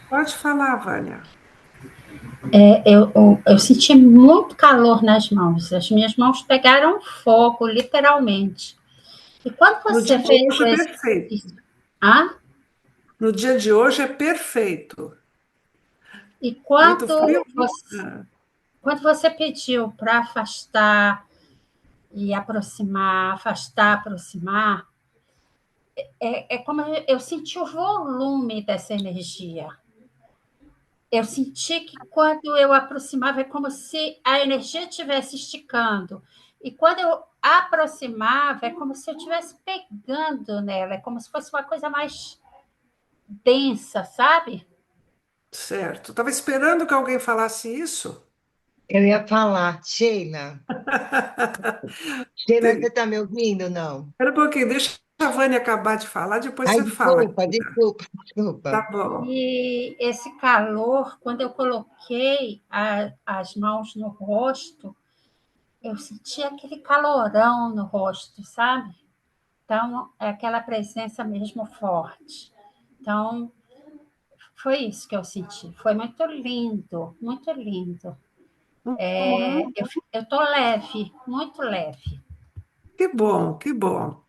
pode falar, Vânia. Eu senti muito calor nas mãos. As minhas mãos pegaram fogo, literalmente. E quando No você dia de fez o hoje é exercício, perfeito. ah? No dia de hoje é perfeito. E Muito frio? Ah, quando você pediu para afastar e aproximar, afastar, aproximar, é como eu senti o volume dessa energia. Eu senti que quando eu aproximava, é como se a energia estivesse esticando. E quando eu aproximava, é como se eu estivesse pegando nela, é como se fosse uma coisa mais densa, sabe? certo. Estava esperando que alguém falasse isso. Eu ia falar, Sheila. Sheila, você Espera está me ouvindo? Não. um pouquinho, deixa a Vânia acabar de falar, depois Ai, você fala. desculpa, desculpa, Tá desculpa. bom. E esse calor, quando eu coloquei as mãos no rosto, eu senti aquele calorão no rosto, sabe? Então, é aquela presença mesmo forte. Então, foi isso que eu senti. Foi muito lindo, muito lindo. Uhum. Eu estou leve, muito leve. Que bom, que bom.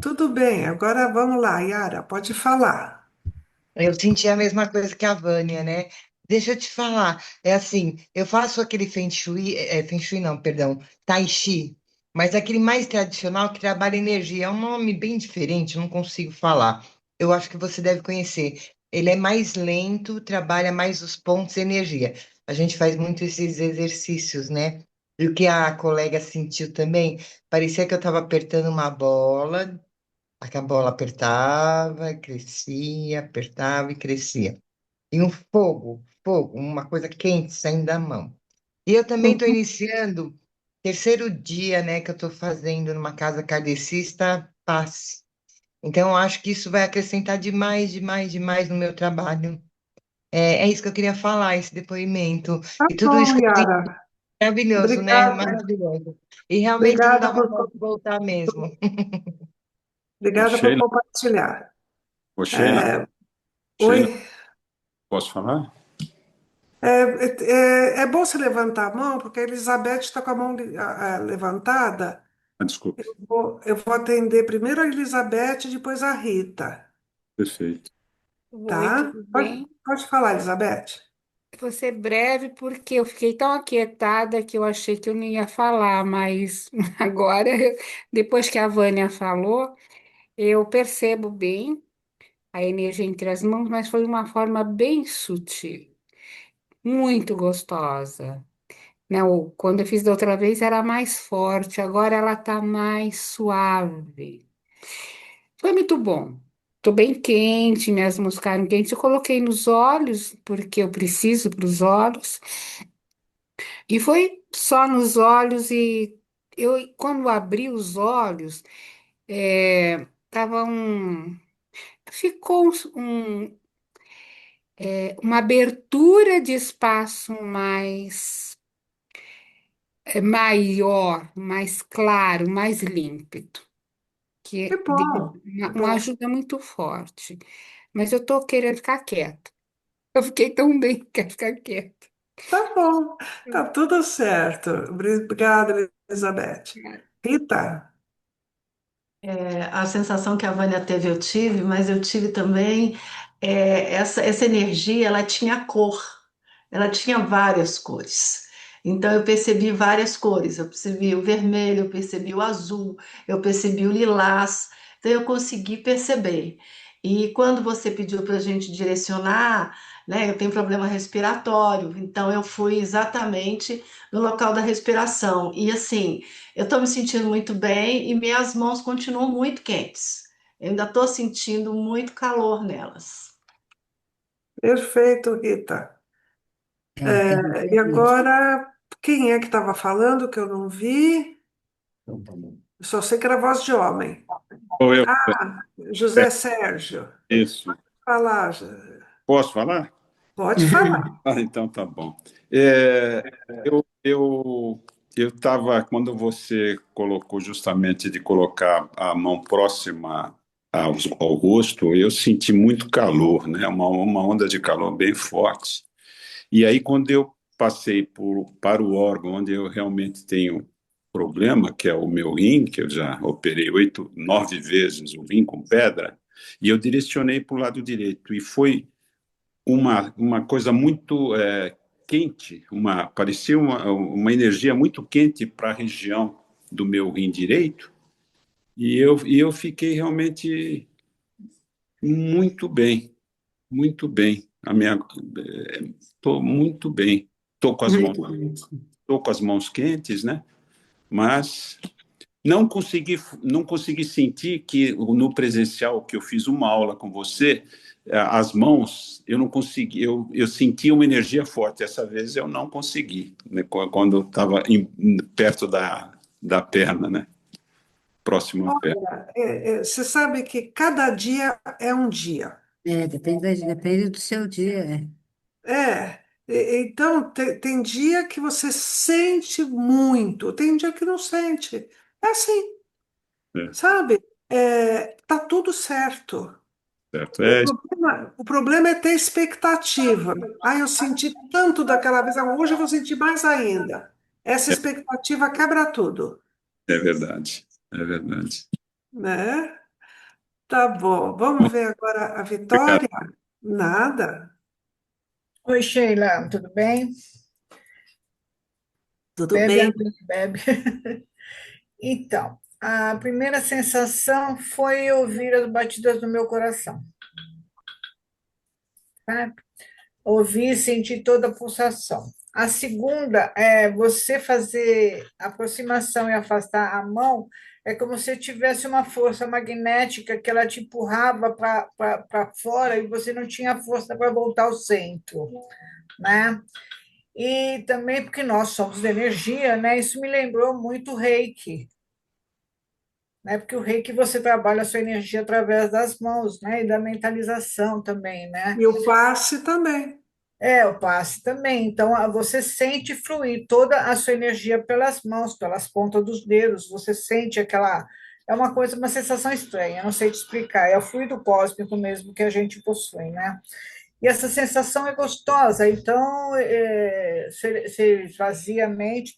Tudo bem, agora vamos lá, Yara, pode falar. Eu senti a mesma coisa que a Vânia, né? Deixa eu te falar, é assim, eu faço aquele Feng Shui não, perdão, Tai Chi, mas aquele mais tradicional que trabalha energia, é um nome bem diferente, eu não consigo falar. Eu acho que você deve conhecer. Ele é mais lento, trabalha mais os pontos de energia. A gente faz muito esses exercícios, né? E o que a colega sentiu também, parecia que eu estava apertando uma bola. A bola apertava, crescia, apertava e crescia. E um fogo, uma coisa quente saindo da mão. E eu também estou iniciando terceiro dia, né, que eu estou fazendo numa casa kardecista passe. Então, eu acho que isso vai acrescentar demais, demais, demais no meu trabalho. É isso que eu queria falar, esse depoimento. Tá E tudo isso bom, que eu tenho, Yara. maravilhoso, né? Obrigada, Maravilhoso. E realmente não dá obrigada vontade de voltar mesmo. Ô, obrigada por Sheila, compartilhar. ô, Sheila, Oi. Sheila, posso falar? É bom você levantar a mão, porque a Elizabeth está com a mão levantada. Ah, desculpe. Eu vou atender primeiro a Elizabeth, depois a Rita, Perfeito. Oi, tá? tudo Pode, bem? pode falar, Elizabeth. Vou ser breve porque eu fiquei tão aquietada que eu achei que eu não ia falar, mas agora, depois que a Vânia falou, eu percebo bem a energia entre as mãos, mas foi uma forma bem sutil, muito gostosa. Não, quando eu fiz da outra vez era mais forte, agora ela tá mais suave. Foi muito bom. Tô bem quente, minhas mãos ficaram quentes. Eu coloquei nos olhos, porque eu preciso para os olhos. E foi só nos olhos e quando abri os olhos, tava ficou uma abertura de espaço maior, mais claro, mais límpido, Que deu bom, que uma bom. ajuda muito forte. Mas eu tô querendo ficar quieta. Eu fiquei tão bem que quero ficar quieta. Tá bom, tá tudo certo. Obrigada, Elizabeth. Rita, A sensação que a Vânia teve, eu tive, mas eu tive também essa energia, ela tinha cor, ela tinha várias cores. Então eu percebi várias cores, eu percebi o vermelho, eu percebi o azul, eu percebi o lilás, então eu consegui perceber. E quando você pediu para a gente direcionar, né, eu tenho problema respiratório, então eu fui exatamente no local da respiração. E assim, eu estou me sentindo muito bem e minhas mãos continuam muito quentes. Eu ainda estou sentindo muito calor nelas. Perfeito, Rita. É, tem que E ver isso. agora, quem é que estava falando que eu não vi? Então, tá bom. Só sei que era voz de homem. Ou eu, Ah, é, José Sérgio. isso. Falar, Posso falar? pode falar. Ah, então tá bom. É, eu estava, quando você colocou justamente de colocar a mão próxima ao rosto, eu senti muito calor, né? Uma onda de calor bem forte. E aí, quando eu passei para o órgão onde eu realmente tenho problema, que é o meu rim, que eu já operei 9 vezes o rim com pedra, e eu direcionei para o lado direito. E foi uma coisa muito quente, parecia uma energia muito quente para a região do meu rim direito, e eu fiquei realmente muito bem, muito bem. Estou muito bem. Estou com as mãos, Muito bem. tô com as mãos quentes, né? Mas não consegui sentir que no presencial que eu fiz uma aula com você, as mãos, eu não consegui, eu senti uma energia forte. Essa vez eu não consegui, né, quando estava perto da perna, né? Próximo à perna. Olha, você sabe que cada dia é um dia. Depende do seu dia. Então, tem dia que você sente muito, tem dia que não sente. É assim, É, sabe? Tá tudo certo. certo. O problema é ter expectativa. Ah, eu senti tanto daquela vez, hoje eu vou sentir mais ainda. Essa expectativa quebra tudo, É verdade. É verdade. né? Tá bom. Vamos Bom, ver agora a obrigado. Vitória? Nada. Oi, Sheila, tudo bem? Tudo Bebe bem. água, bebe. Então, a primeira sensação foi ouvir as batidas do meu coração, sabe? Ouvir e sentir toda a pulsação. A segunda é você fazer aproximação e afastar a mão, é como se tivesse uma força magnética que ela te empurrava para fora e você não tinha força para voltar ao centro, né? E também porque nós somos de energia, né? Isso me lembrou muito o Reiki, né? Porque o Reiki você trabalha a sua energia através das mãos, né? E da mentalização também, né? E o passe também. É, o passe também. Então, você sente fluir toda a sua energia pelas mãos, pelas pontas dos dedos. Você sente aquela. É uma coisa, uma sensação estranha, eu não sei te explicar. É o fluido cósmico mesmo que a gente possui, né? E essa sensação é gostosa, então você esvazia a mente,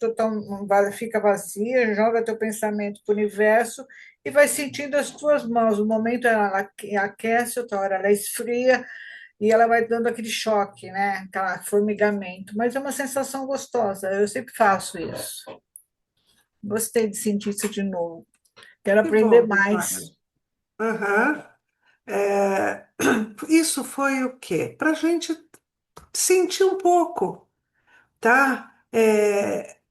fica vazia, joga teu pensamento para o universo e vai sentindo as tuas mãos. Um momento ela aquece, outra hora ela esfria e ela vai dando aquele choque, né? Aquele formigamento. Mas é uma sensação gostosa, eu sempre faço isso. Gostei de sentir isso de novo. Quero Que aprender bom, Vitória. mais. Aham. É, isso foi o quê? Para a gente sentir um pouco, tá?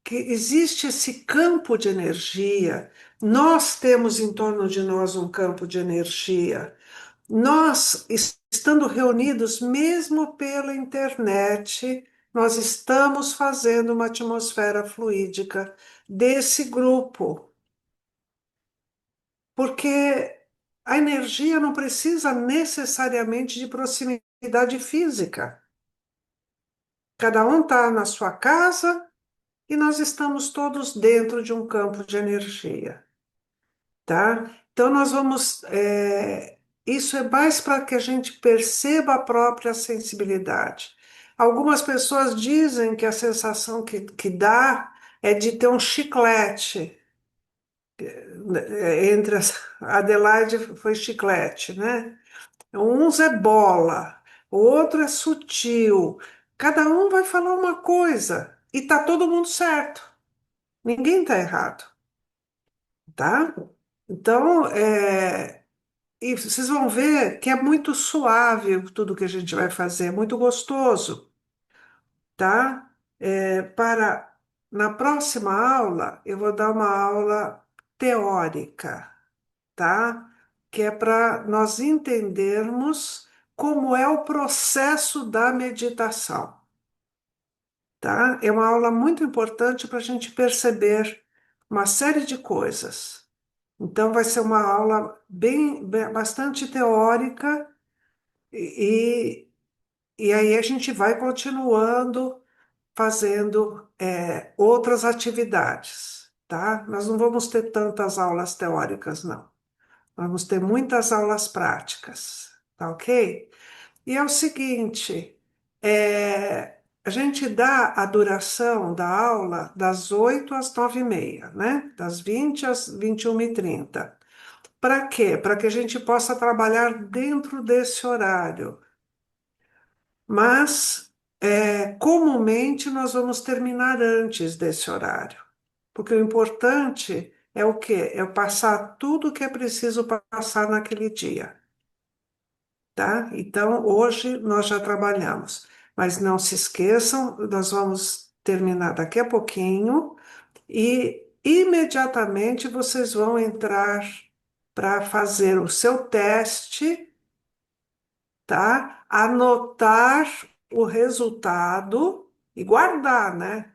Que existe esse campo de energia. Nós temos em torno de nós um campo de energia. Nós, estando reunidos, mesmo pela internet, nós estamos fazendo uma atmosfera fluídica desse grupo, porque a energia não precisa necessariamente de proximidade física. Cada um está na sua casa e nós estamos todos dentro de um campo de energia, tá? Então nós vamos. Isso é mais para que a gente perceba a própria sensibilidade. Algumas pessoas dizem que a sensação que dá é de ter um chiclete. Entre a Adelaide foi chiclete, né? Uns é bola, o outro é sutil. Cada um vai falar uma coisa. e tá todo mundo certo. Ninguém está errado, tá? Então, e vocês vão ver que é muito suave tudo que a gente vai fazer, é muito gostoso, tá? Na próxima aula, eu vou dar uma aula teórica, tá? Que é para nós entendermos como é o processo da meditação, tá? É uma aula muito importante para a gente perceber uma série de coisas. Então, vai ser uma aula bastante teórica e, e aí a gente vai continuando fazendo outras atividades, tá? Nós não vamos ter tantas aulas teóricas, não. Vamos ter muitas aulas práticas, tá ok? E é o seguinte, a gente dá a duração da aula das 8 às 9h30, né? Das 20 às 21h30. Para quê? Para que a gente possa trabalhar dentro desse horário. Mas, comumente, nós vamos terminar antes desse horário. Porque o importante é o quê? É passar tudo o que é preciso passar naquele dia, tá? Então, hoje nós já trabalhamos. Mas não se esqueçam, nós vamos terminar daqui a pouquinho e imediatamente vocês vão entrar para fazer o seu teste, tá? Anotar o resultado e guardar, né?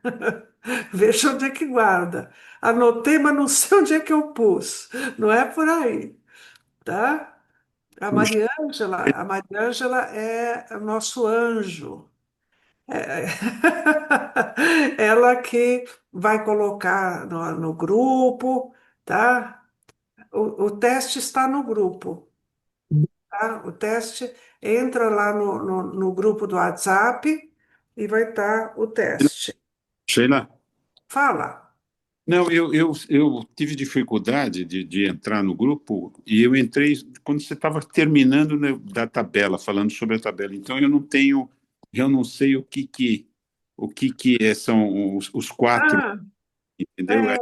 Veja onde é que guarda. Anotei, mas não sei onde é que eu pus. Não é por aí, tá? A Mariângela é o nosso anjo. É- Ela que vai colocar no grupo, tá? O teste está no grupo, tá? O teste entra lá no grupo do WhatsApp e vai estar o teste. Sheila, Fala. não, eu tive dificuldade de entrar no grupo e eu entrei quando você estava terminando, né, da tabela, falando sobre a tabela. Então eu não sei são os quatro, Ah, entendeu? é,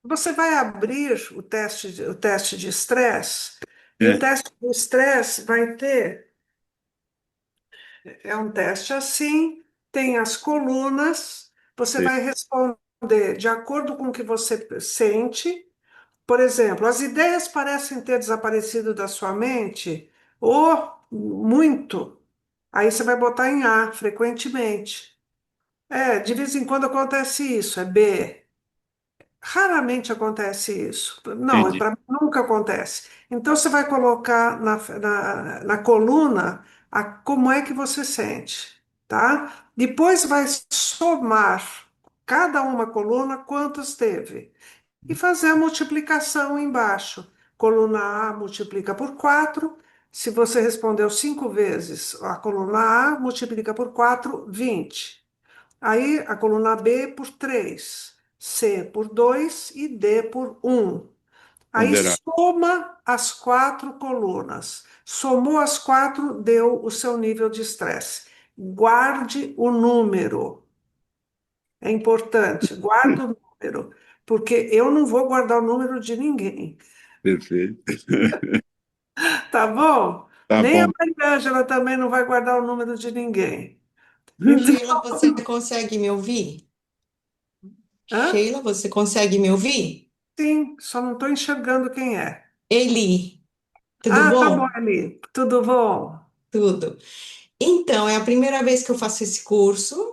você vai abrir o teste de estresse, e o É, teste de estresse vai ter, é um teste assim, tem as colunas, você é, vai responder de acordo com o que você sente. Por exemplo, as ideias parecem ter desaparecido da sua mente, ou muito. Aí você vai botar em A, frequentemente. De vez em quando acontece isso, é B. Raramente acontece isso. Não, entendi. para mim nunca acontece. Então você vai colocar na coluna como é que você sente, tá? Depois vai somar cada uma coluna quantas teve e fazer a multiplicação embaixo. Coluna A multiplica por 4. Se você respondeu 5 vezes, a coluna A multiplica por 4, 20. Aí a coluna B por 3, C por 2 e D por 1. Aí Ponderar. soma as quatro colunas. Somou as quatro, deu o seu nível de estresse. Guarde o número. É importante, guarda o número, porque eu não vou guardar o número de ninguém, Perfeito. tá bom? Tá Nem a bom. Mariângela também não vai guardar o número de ninguém. Então, Sheila, você consegue me ouvir? hã? Sheila, você consegue me ouvir? Sim, só não estou enxergando quem é. Eli, tudo Ah, tá bom, bom? Eli. Tudo bom? Tudo. Então, é a primeira vez que eu faço esse curso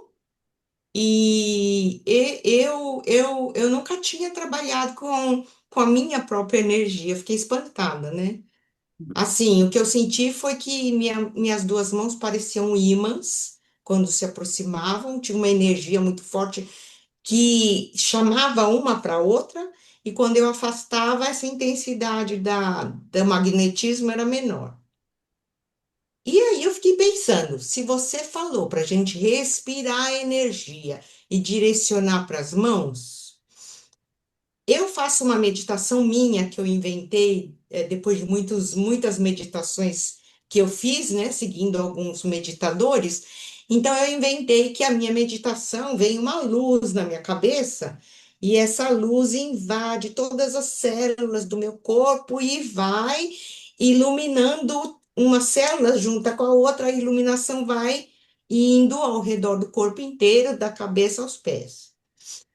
eu nunca tinha trabalhado com a minha própria energia, fiquei espantada, né? Assim, o que eu senti foi que minhas duas mãos pareciam ímãs quando se aproximavam, tinha uma energia muito forte que chamava uma para outra, e quando eu afastava, essa intensidade do magnetismo era menor. E aí eu fiquei pensando, se você falou para a gente respirar a energia e direcionar para as mãos, eu faço uma meditação minha que eu inventei depois de muitas meditações que eu fiz, né, seguindo alguns meditadores, Então eu inventei que a minha meditação vem uma luz na minha cabeça e essa luz invade todas as células do meu corpo e vai iluminando uma célula junta com a outra, a iluminação vai indo ao redor do corpo inteiro, da cabeça aos pés.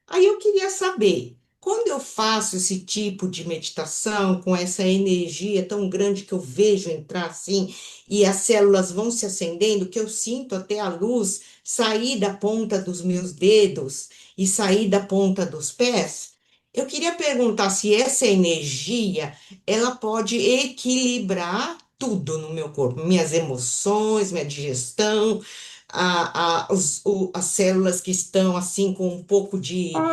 Aí eu queria saber, quando eu faço esse tipo de meditação, com essa energia tão grande que eu vejo entrar assim, e as células vão se acendendo, que eu sinto até a luz sair da ponta dos meus dedos e sair da ponta dos pés, eu queria perguntar se essa energia, ela pode equilibrar tudo no meu corpo, minhas emoções, minha digestão, as células que estão assim com um pouco de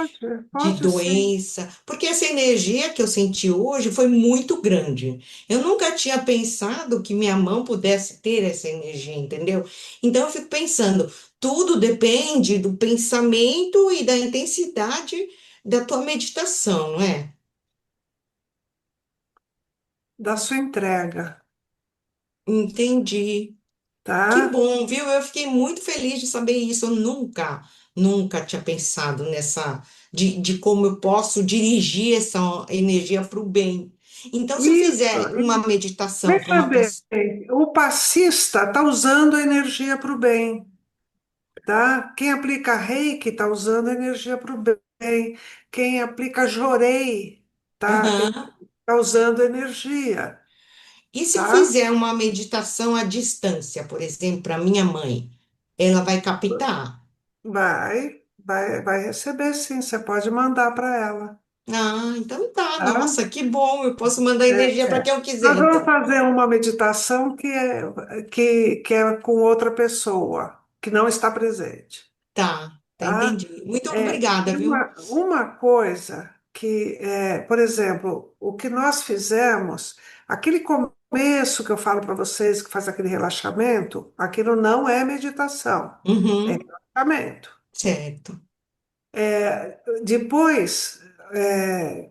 Pode sim. doença, porque essa energia que eu senti hoje foi muito grande. Eu nunca tinha pensado que minha mão pudesse ter essa energia, entendeu? Então eu fico pensando, tudo depende do pensamento e da intensidade da tua meditação, não é? Da sua entrega, Entendi. Que tá? bom, viu? Eu fiquei muito feliz de saber isso. Eu nunca tinha pensado de como eu posso dirigir essa energia para o bem. Então, se eu Isso. fizer uma meditação para Veja uma bem, pessoa. o passista está usando a energia para o bem, tá? Quem aplica reiki está usando a energia para o bem. Quem aplica jorei, tá? Aham. Está usando energia, E se eu tá? fizer uma meditação à distância, por exemplo, para minha mãe, ela vai captar? Vai receber sim, você pode mandar para ela, Ah, então tá. tá? Nossa, que bom. Eu posso mandar energia para quem eu quiser, Nós vamos então. fazer uma meditação que é com outra pessoa, que não está presente, Tá, tá? entendi. Muito E obrigada, viu? uma coisa por exemplo, o que nós fizemos, aquele começo que eu falo para vocês, que faz aquele relaxamento, aquilo não é meditação, é Uhum, relaxamento. certo. Depois,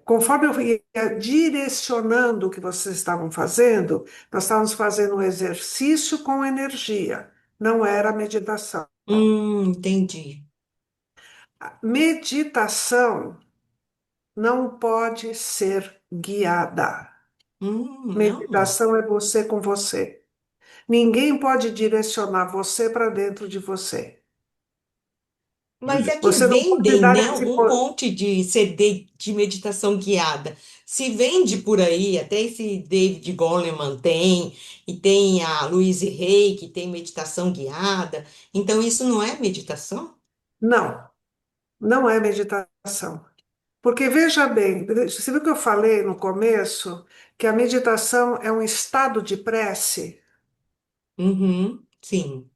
conforme eu ia direcionando o que vocês estavam fazendo, nós estávamos fazendo um exercício com energia, não era meditação. Entendi. Meditação não pode ser guiada. Não. Meditação é você com você. Ninguém pode direcionar você para dentro de você. Mas é que Você não pode vendem, dar né, esse um monte de CD de meditação guiada. Se vende por aí, até esse David Goleman tem, e tem a Louise Hay, que tem meditação guiada. Então, isso não é meditação? Não, não é meditação. Porque veja bem, você viu que eu falei no começo que a meditação é um estado de prece? Uhum, sim.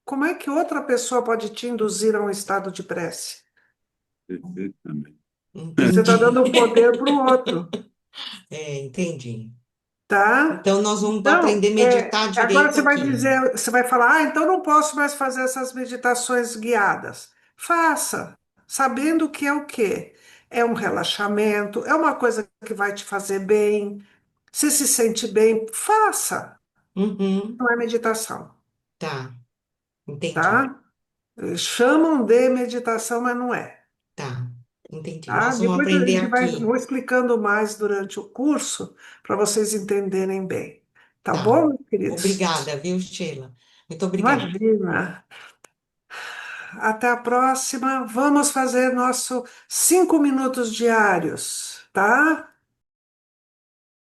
Como é que outra pessoa pode te induzir a um estado de prece? Perfeitamente. Você está Entendi. dando o poder para o outro, É, entendi. tá? Então, nós vamos Então, aprender a meditar agora direito você vai aqui. dizer, você vai falar, então não posso mais fazer essas meditações guiadas. Faça, sabendo que é o quê? É um relaxamento, é uma coisa que vai te fazer bem. Se sente bem, faça. Uhum, Não é meditação, tá, entendi. tá? Chamam de meditação, mas não é, Tá, entendi. tá? Nós vamos Depois a aprender gente vai, aqui. vou explicando mais durante o curso para vocês entenderem bem. Tá Tá. bom, meus queridos? Obrigada, viu, Sheila? Muito obrigada. Imagina. Até a próxima. Vamos fazer nosso 5 minutos diários, tá?